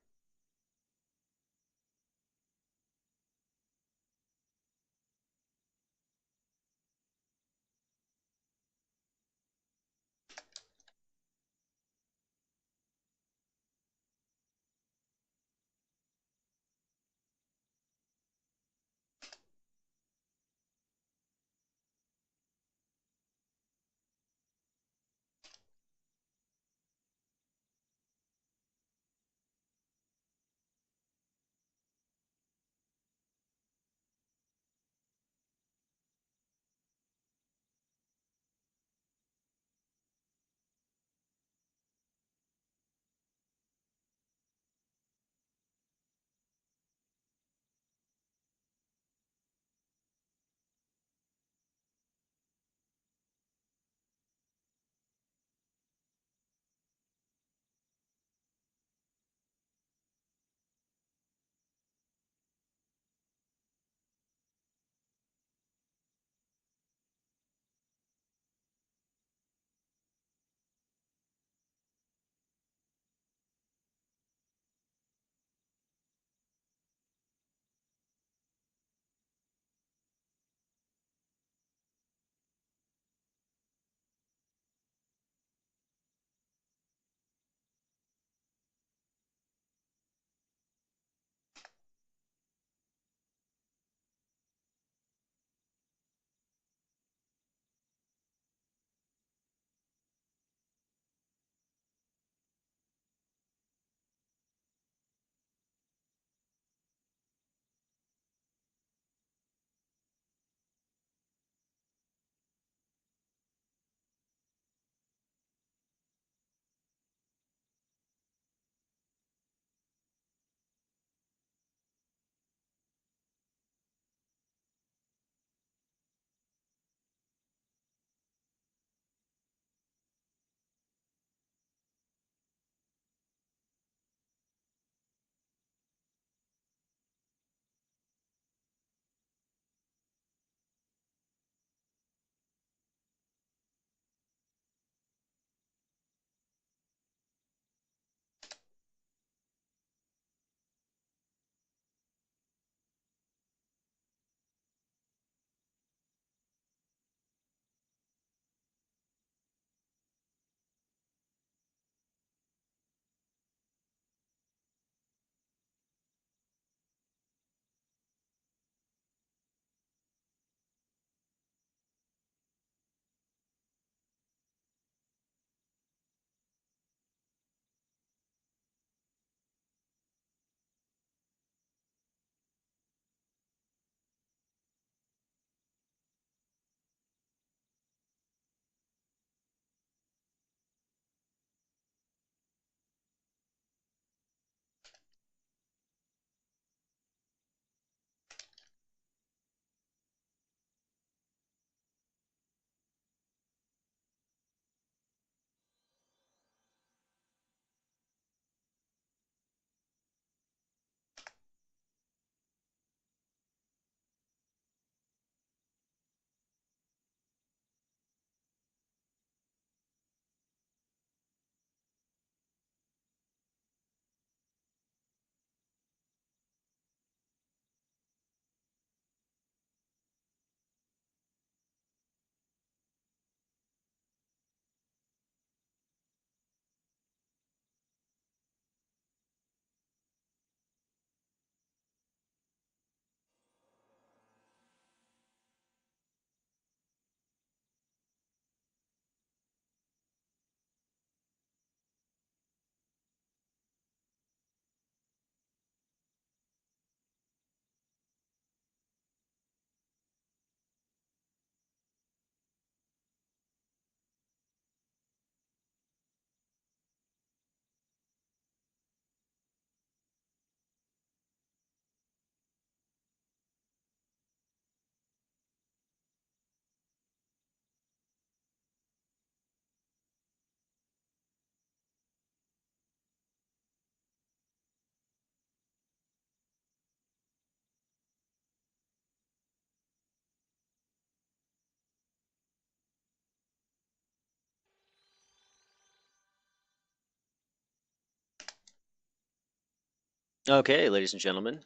Okay, ladies and gentlemen,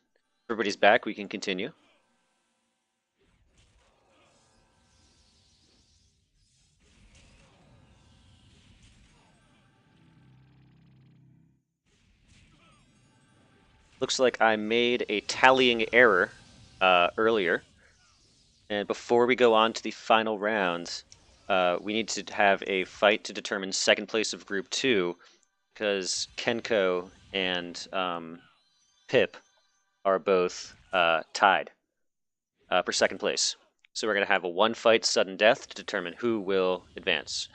everybody's back. We can continue. Looks like I made a tallying error earlier. And before we go on to the final round, we need to have a fight to determine second place of Group 2, because Kenko and Pip are both tied for second place. So we're going to have a one fight sudden death to determine who will advance.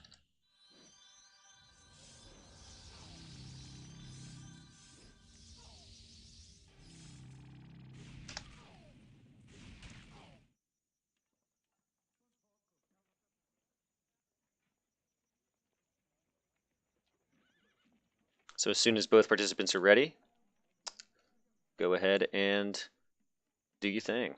So as soon as both participants are ready, go ahead and do your thing.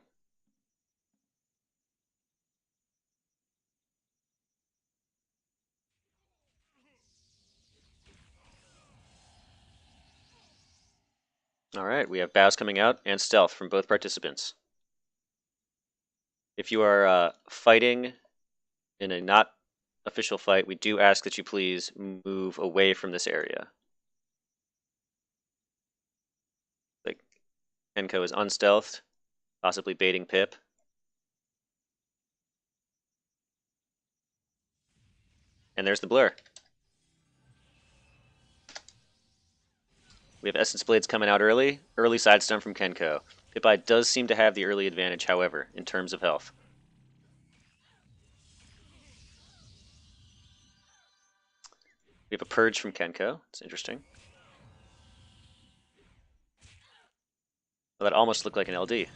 All right, we have bows coming out and stealth from both participants. If you are fighting in a not official fight, we do ask that you please move away from this area. Like, Kenko is unstealthed, possibly baiting Pip. And there's the blur. We have Essence Blades coming out early. Early side stun from Kenko. Pip-Eye does seem to have the early advantage, however, in terms of health. We have a Purge from Kenko. It's interesting. Well, that almost looked like an LD.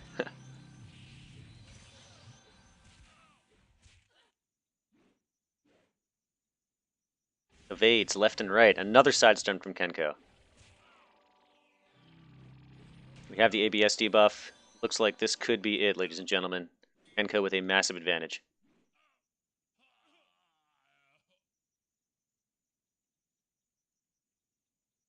Evades left and right. Another side stun from Kenko. We have the ABS debuff. Looks like this could be it, ladies and gentlemen. Kenko with a massive advantage.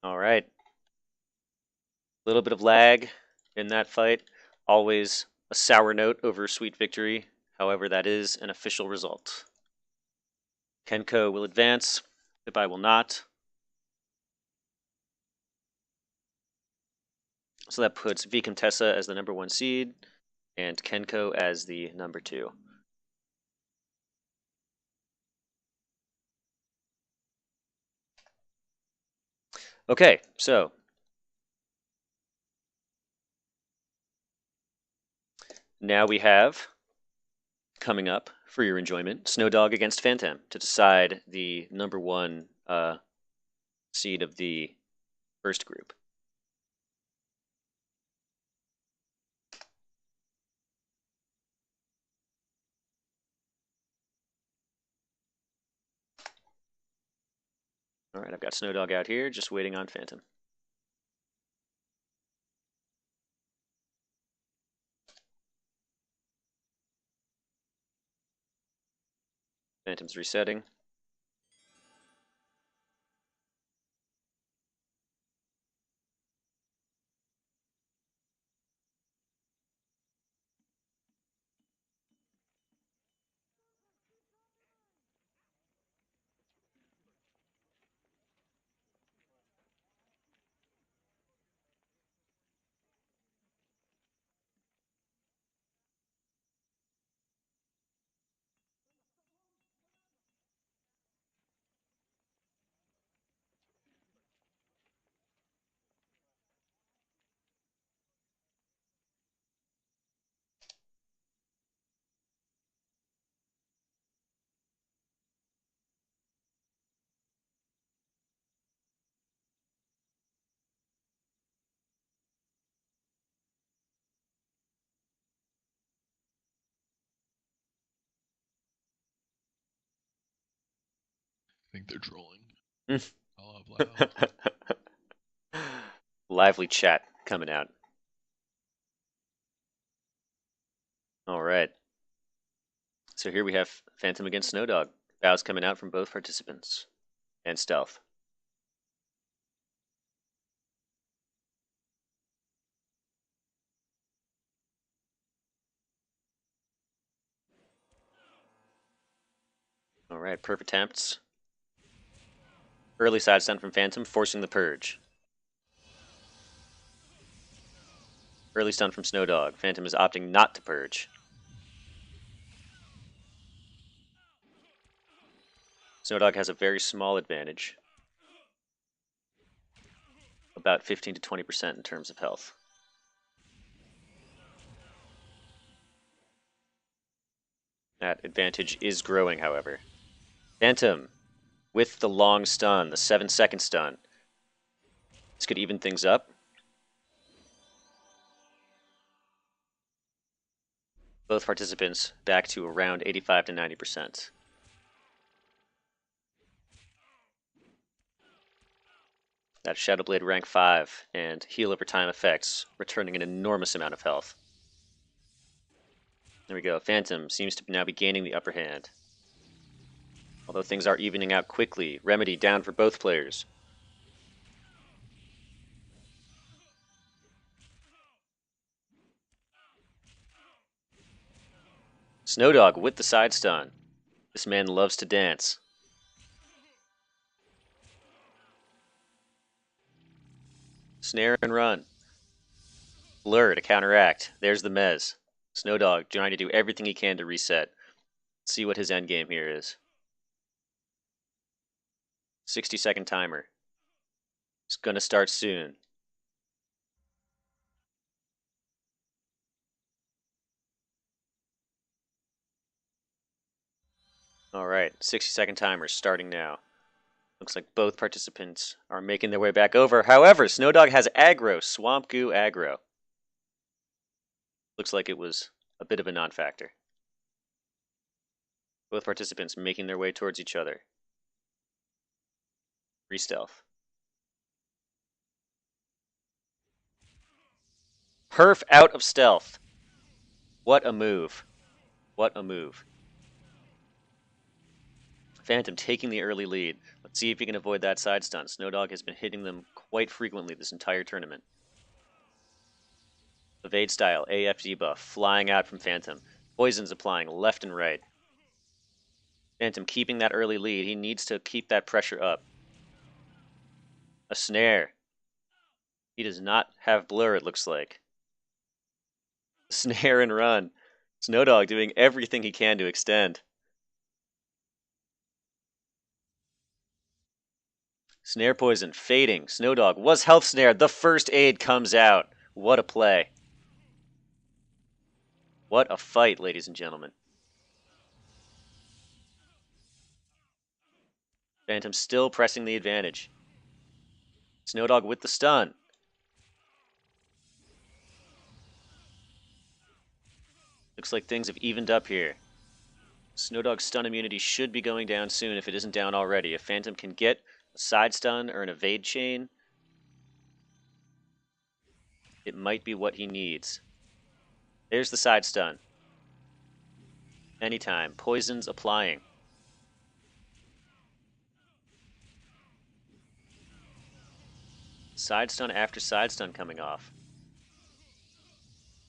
All right. A little bit of lag in that fight. Always a sour note over a sweet victory. However, that is an official result. Kenko will advance. Pip-Eye will not. So that puts Vicomtessa as the number 1 seed and Kenko as the number 2. Okay, so now we have, coming up for your enjoyment, Snowdog against Phantom to decide the number 1 seed of the first group. All right, I've got Snowdog out here, just waiting on Phantom. Phantom's resetting. I think they're trolling. Mm. All out loud. Lively chat coming out. All right. So here we have Phantom against Snowdog. Bows coming out from both participants. And stealth. Alright, perp attempts. Early side stun from Phantom, forcing the purge. Early stun from Snowdog. Phantom is opting not to purge. Snowdog has a very small advantage. About 15 to 20% in terms of health. That advantage is growing, however. Phantom with the long stun, the 7-second stun. This could even things up. Both participants back to around 85 to 90%. That Shadowblade rank 5 and heal over time effects, returning an enormous amount of health. There we go. Phantom seems to now be gaining the upper hand. Although things are evening out quickly. Remedy down for both players. Snowdog with the side stun. This man loves to dance. Snare and run. Blur to counteract. There's the Mez. Snowdog trying to do everything he can to reset. See what his endgame here is. 60-second timer. It's gonna start soon. Alright, 60-second timer starting now. Looks like both participants are making their way back over. However, Snowdog has aggro, Swamp Goo aggro. Looks like it was a bit of a non-factor. Both participants making their way towards each other. Re-stealth. Perf out of stealth. What a move. What a move. Phantom taking the early lead. Let's see if he can avoid that side stun. Snowdog has been hitting them quite frequently this entire tournament. Evade style, AF debuff, flying out from Phantom. Poisons applying left and right. Phantom keeping that early lead. He needs to keep that pressure up. A snare. He does not have blur, it looks like. Snare and run. Snowdog doing everything he can to extend. Snare poison, fading. Snowdog was health snared. The first aid comes out. What a play. What a fight, ladies and gentlemen. Phantom still pressing the advantage. Snowdog with the stun. Looks like things have evened up here. Snowdog's stun immunity should be going down soon if it isn't down already. If Phantom can get a side stun or an evade chain, it might be what he needs. There's the side stun. Anytime. Poisons applying. Side stun after side stun coming off.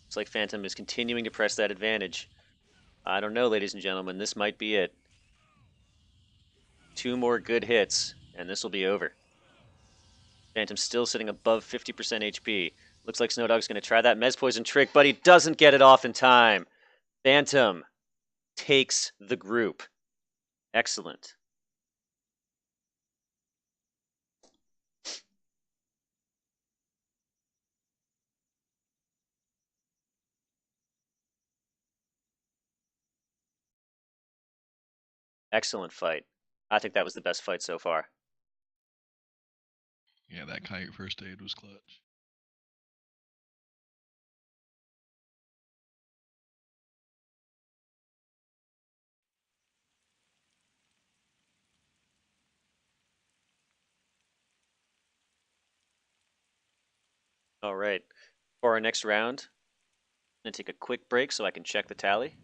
Looks like Phantom is continuing to press that advantage. I don't know, ladies and gentlemen. This might be it. 2 more good hits, and this will be over. Phantom still sitting above 50% HP. Looks like Snowdog's going to try that Mez Poison trick, but he doesn't get it off in time. Phantom takes the group. Excellent. Excellent fight. I think that was the best fight so far. Yeah, that kite first aid was clutch. All right. For our next round, I'm going to take a quick break so I can check the tally.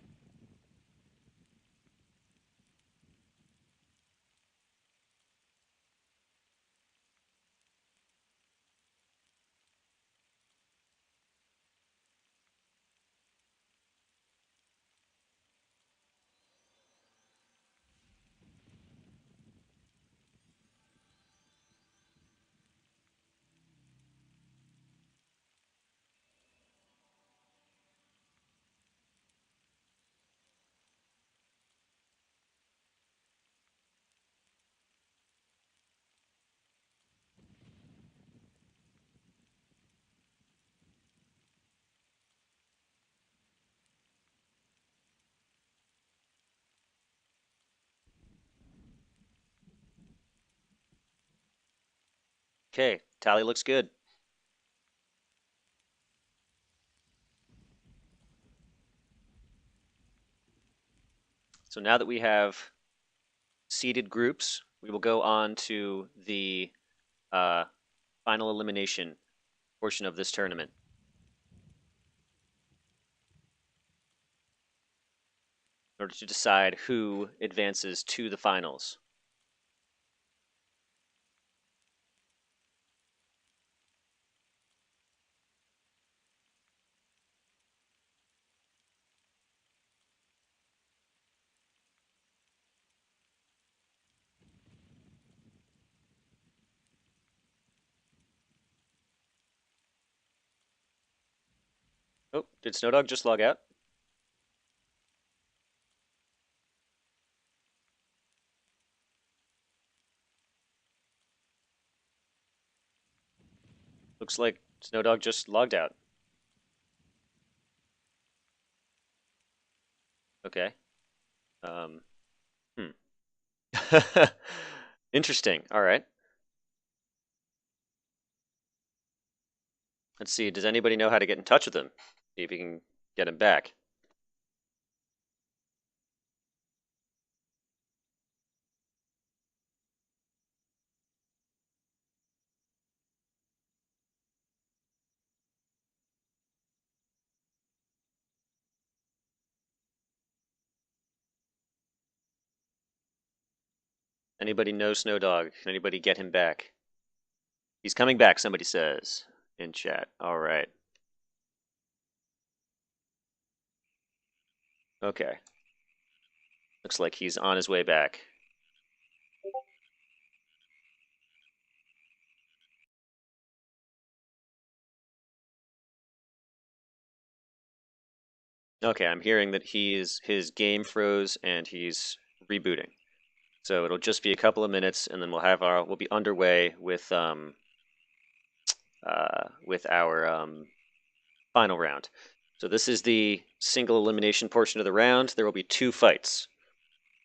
Okay, tally looks good. So now that we have seeded groups, we will go on to the final elimination portion of this tournament. In order to decide who advances to the finals. Oh, did Snowdog just log out? Looks like Snowdog just logged out. Okay. Hmm. Interesting. All right. Let's see. Does anybody know how to get in touch with him? See if you can get him back. Anybody know Snowdog? Can anybody get him back? He's coming back, somebody says in chat. All right. Okay. Looks like he's on his way back. Okay, I'm hearing that his game froze and he's rebooting. So it'll just be a couple of minutes, and then we'll be underway with our final round. So this is the single elimination portion of the round. There will be two fights.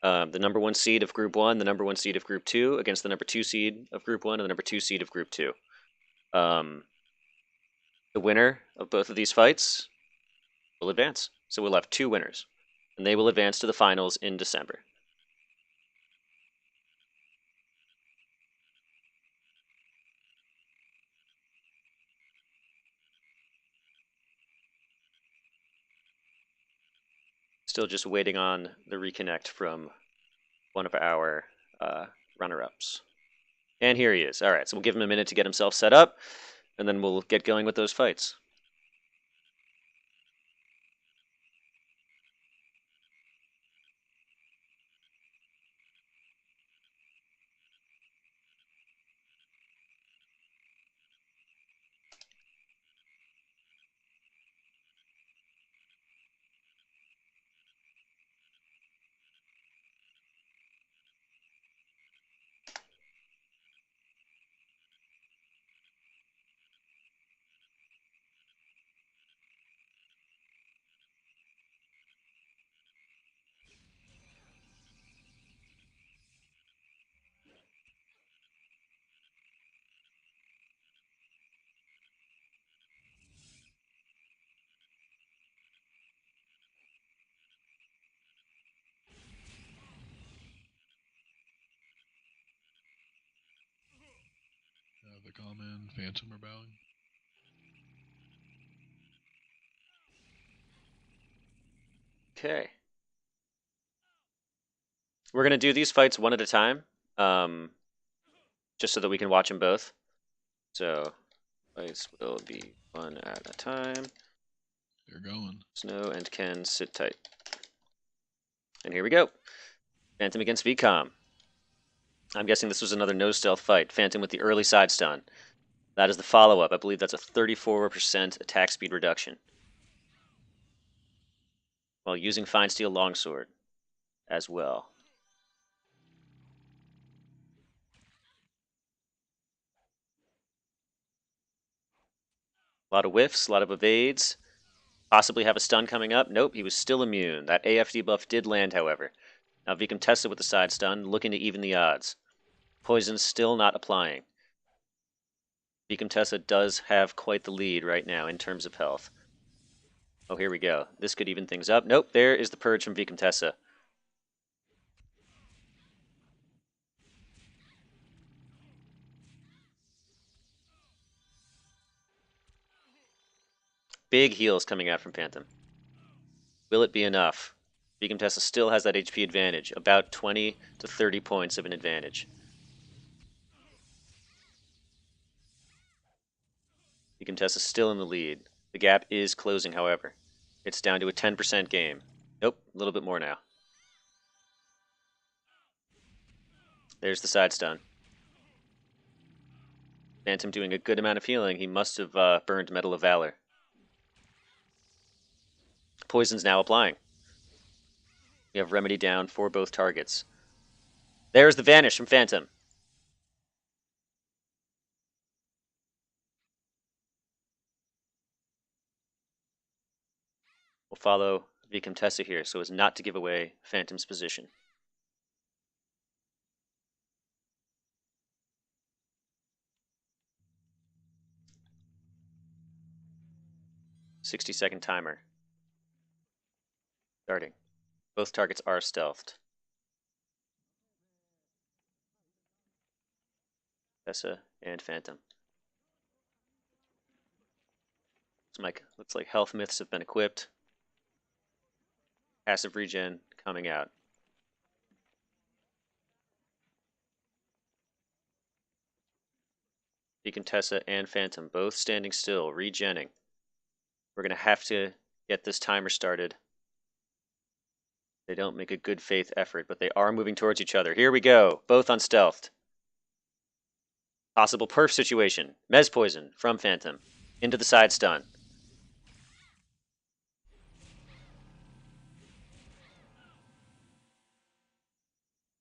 The number 1 seed of Group 1, the number 1 seed of Group 2 against the number 2 seed of Group 1 and the number 2 seed of Group 2. The winner of both of these fights will advance. So we'll have two winners, and they will advance to the finals in December. Still just waiting on the reconnect from one of our runner-ups. And here he is. All right, so we'll give him a minute to get himself set up, and then we'll get going with those fights. The common Phantom are bowing. Okay. We're going to do these fights one at a time, just so that we can watch them both. So, fights will be one at a time. They're going. Snow and Ken, sit tight. And here we go. Phantom against VCOM. I'm guessing this was another no stealth fight. Phantom with the early side stun. That is the follow-up. I believe that's a 34% attack speed reduction, while using Fine Steel Longsword as well. A lot of whiffs, a lot of evades. Possibly have a stun coming up. Nope, he was still immune. That AFD buff did land, however. Now Vikram tested with the side stun, looking to even the odds. Poison still not applying. Vicomtessa does have quite the lead right now in terms of health. Oh, here we go. This could even things up. Nope, there is the purge from Vicomtessa. Big heals coming out from Phantom. Will it be enough? Vicomtessa still has that HP advantage, about 20 to 30 points of an advantage. Vicomtessa still in the lead. The gap is closing, however. It's down to a 10% game. Nope, a little bit more now. There's the side stun. Phantom doing a good amount of healing. He must have burned Medal of Valor. Poison's now applying. We have Remedy down for both targets. There's the Vanish from Phantom. We'll follow Vicomtessa here so as not to give away Phantom's position. "60-second timer. Starting. Both targets are stealthed. Tessa and Phantom. Looks like health myths have been equipped. Passive regen coming out. Vicomtessa and Phantom both standing still, regenning. We're going to have to get this timer started. They don't make a good faith effort, but they are moving towards each other. Here we go, both unstealthed. Possible perf situation. Mez poison from Phantom. Into the side stun.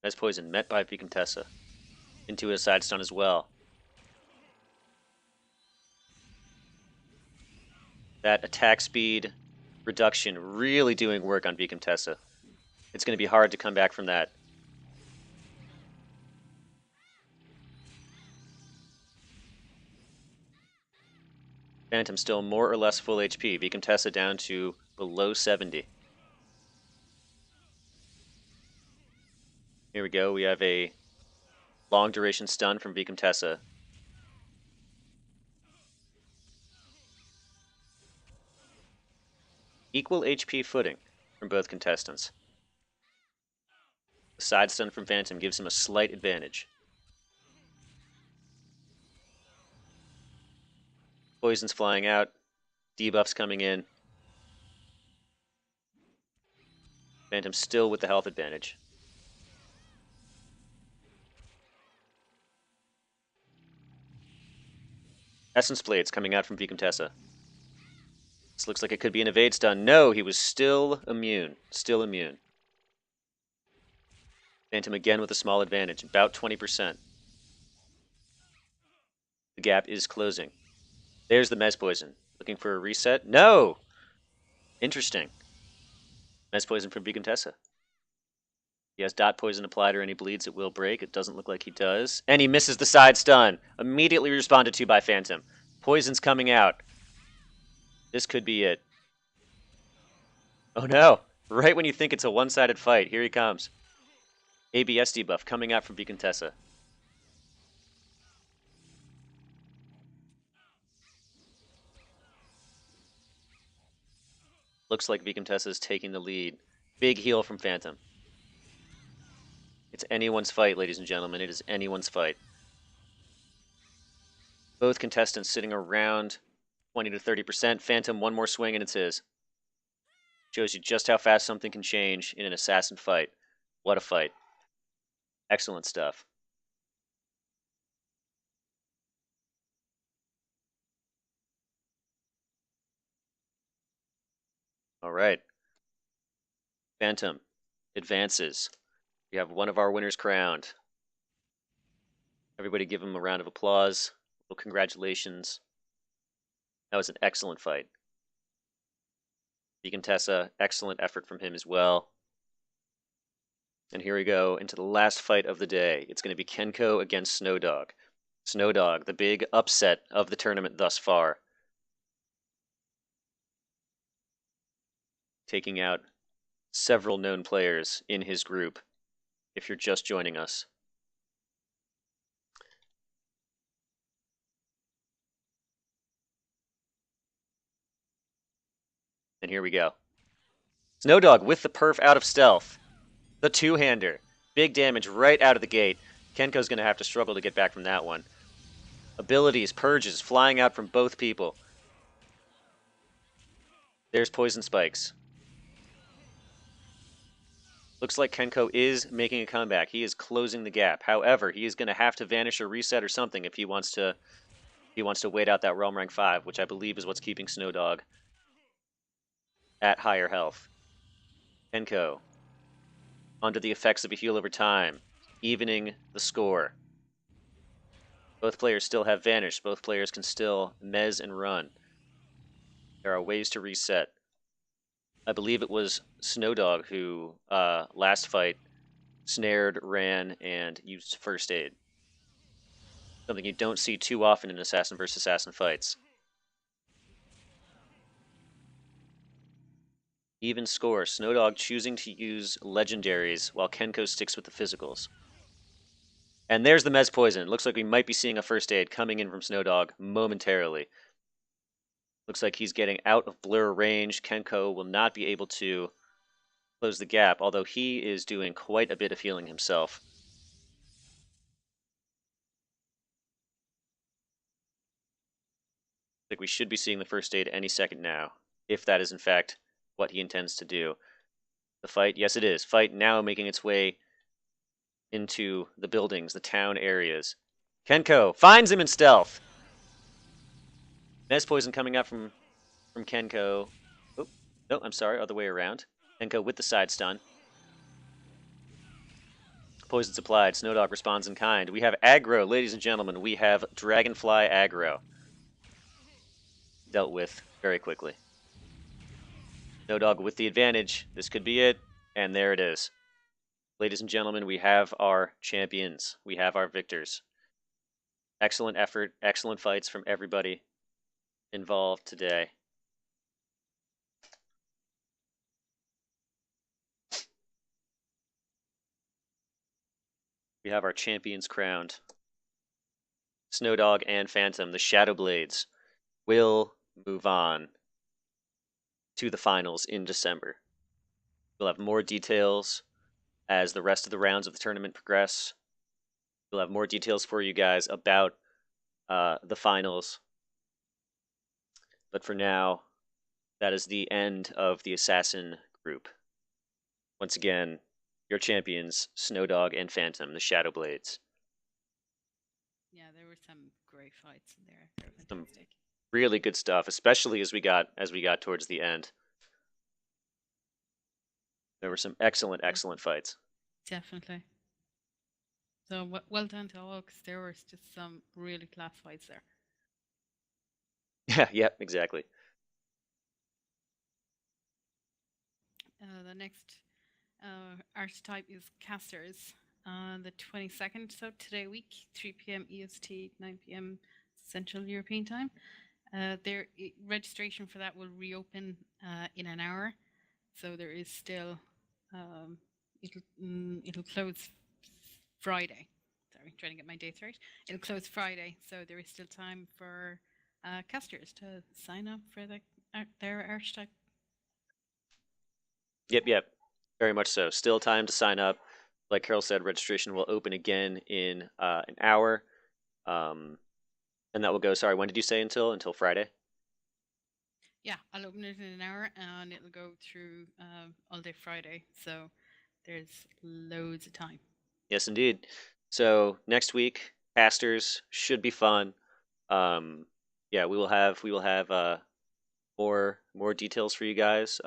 Mez poison met by Vicomtessa. Into a side stun as well. That attack speed reduction really doing work on Vicomtessa. It's going to be hard to come back from that. Phantom still more or less full HP. Vicomtessa down to below 70. Here we go. We have a long duration stun from Vicomtessa. Equal HP footing from both contestants. The side stun from Phantom gives him a slight advantage. Poison's flying out. Debuff's coming in. Phantom still with the health advantage. Essence Blades coming out from Vicomtessa. This looks like it could be an evade stun. No, he was still immune. Still immune. Phantom again with a small advantage, about 20%. The gap is closing. There's the Mez poison. Looking for a reset? No! Interesting. Mez poison from Vicomtessa. He has dot poison applied or any bleeds, it will break. It doesn't look like he does. And he misses the side stun. Immediately responded to by Phantom. Poison's coming out. This could be it. Oh no! Right when you think it's a one-sided fight, here he comes. ABS debuff coming out from Vicomtessa. Looks like Vicomtessa is taking the lead. Big heal from Phantom. It's anyone's fight, ladies and gentlemen. It is anyone's fight. Both contestants sitting around 20 to 30%. Phantom, one more swing and it's his. Shows you just how fast something can change in an assassin fight. What a fight. Excellent stuff. All right. Phantom advances. We have one of our winners crowned. Everybody give him a round of applause. Well, congratulations. That was an excellent fight. Vicomtessa, excellent effort from him as well. And here we go into the last fight of the day. It's going to be Kenko against Snowdog. Snowdog, the big upset of the tournament thus far. Taking out several known players in his group, if you're just joining us. And here we go. Snowdog with the perf out of stealth. The two-hander. Big damage right out of the gate. Kenko's going to have to struggle to get back from that one. Abilities, purges, flying out from both people. There's poison spikes. Looks like Kenko is making a comeback. He is closing the gap. However, he is going to have to vanish or reset or something if he wants to wait out that Realm Rank 5, which I believe is what's keeping Snowdog at higher health. Kenko, under the effects of a heal over time, evening the score. Both players still have vanished. Both players can still mez and run. There are ways to reset. I believe it was Snowdog who, last fight, snared, ran, and used first aid. Something you don't see too often in assassin versus assassin fights. Even score. Snowdog choosing to use legendaries while Kenko sticks with the physicals. And there's the Mez Poison. Looks like we might be seeing a first aid coming in from Snowdog momentarily. Looks like he's getting out of blur range. Kenko will not be able to close the gap, although he is doing quite a bit of healing himself. Like we should be seeing the first aid any second now, if that is in fact what he intends to do. The fight, yes it is. Fight now making its way into the buildings, the town areas. Kenko finds him in stealth. Mez Poison coming up from Kenko. Oh, no, I'm sorry, other way around. Kenko with the side stun. Poison supplied. Snowdog responds in kind. We have aggro, ladies and gentlemen. We have Dragonfly aggro. Dealt with very quickly. Snowdog with the advantage. This could be it. And there it is. Ladies and gentlemen, we have our champions. We have our victors. Excellent effort, excellent fights from everybody involved today. We have our champions crowned. Snowdog and Phantom, the Shadow Blades, will move on to the finals in December. We'll have more details as the rest of the rounds of the tournament progress. We'll have more details for you guys about the finals. But for now, that is the end of the Assassin group. Once again, your champions, Snowdog and Phantom, the Shadow Blades. Yeah, there were some great fights in there. They were Some fantastic. really good stuff, especially as we got towards the end. There were some excellent fights. Definitely. So well done to all, because there was just some really class fights there. Yeah, yep, exactly. The next archetype is casters on the 22nd, so today week, 3 p.m. EST, 9 p.m. Central European Time. Registration for that will reopen in an hour, so there is still it'll close Friday. Sorry, trying to get my dates right. It'll close Friday, so there is still time for casters to sign up for their archetype. Yep. Very much so. Still time to sign up. Like Carol said, registration will open again in an hour. And that will go, sorry, when did you say until? Until Friday? Yeah, I'll open it in an hour and it'll go through all day Friday. So there's loads of time. Yes, indeed. So next week, casters should be fun. Yeah, we will have more details for you guys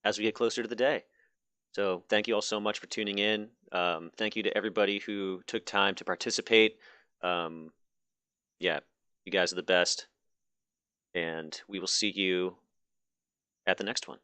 as we get closer to the day. So thank you all so much for tuning in. Thank you to everybody who took time to participate. Yeah, you guys are the best. And we will see you at the next one.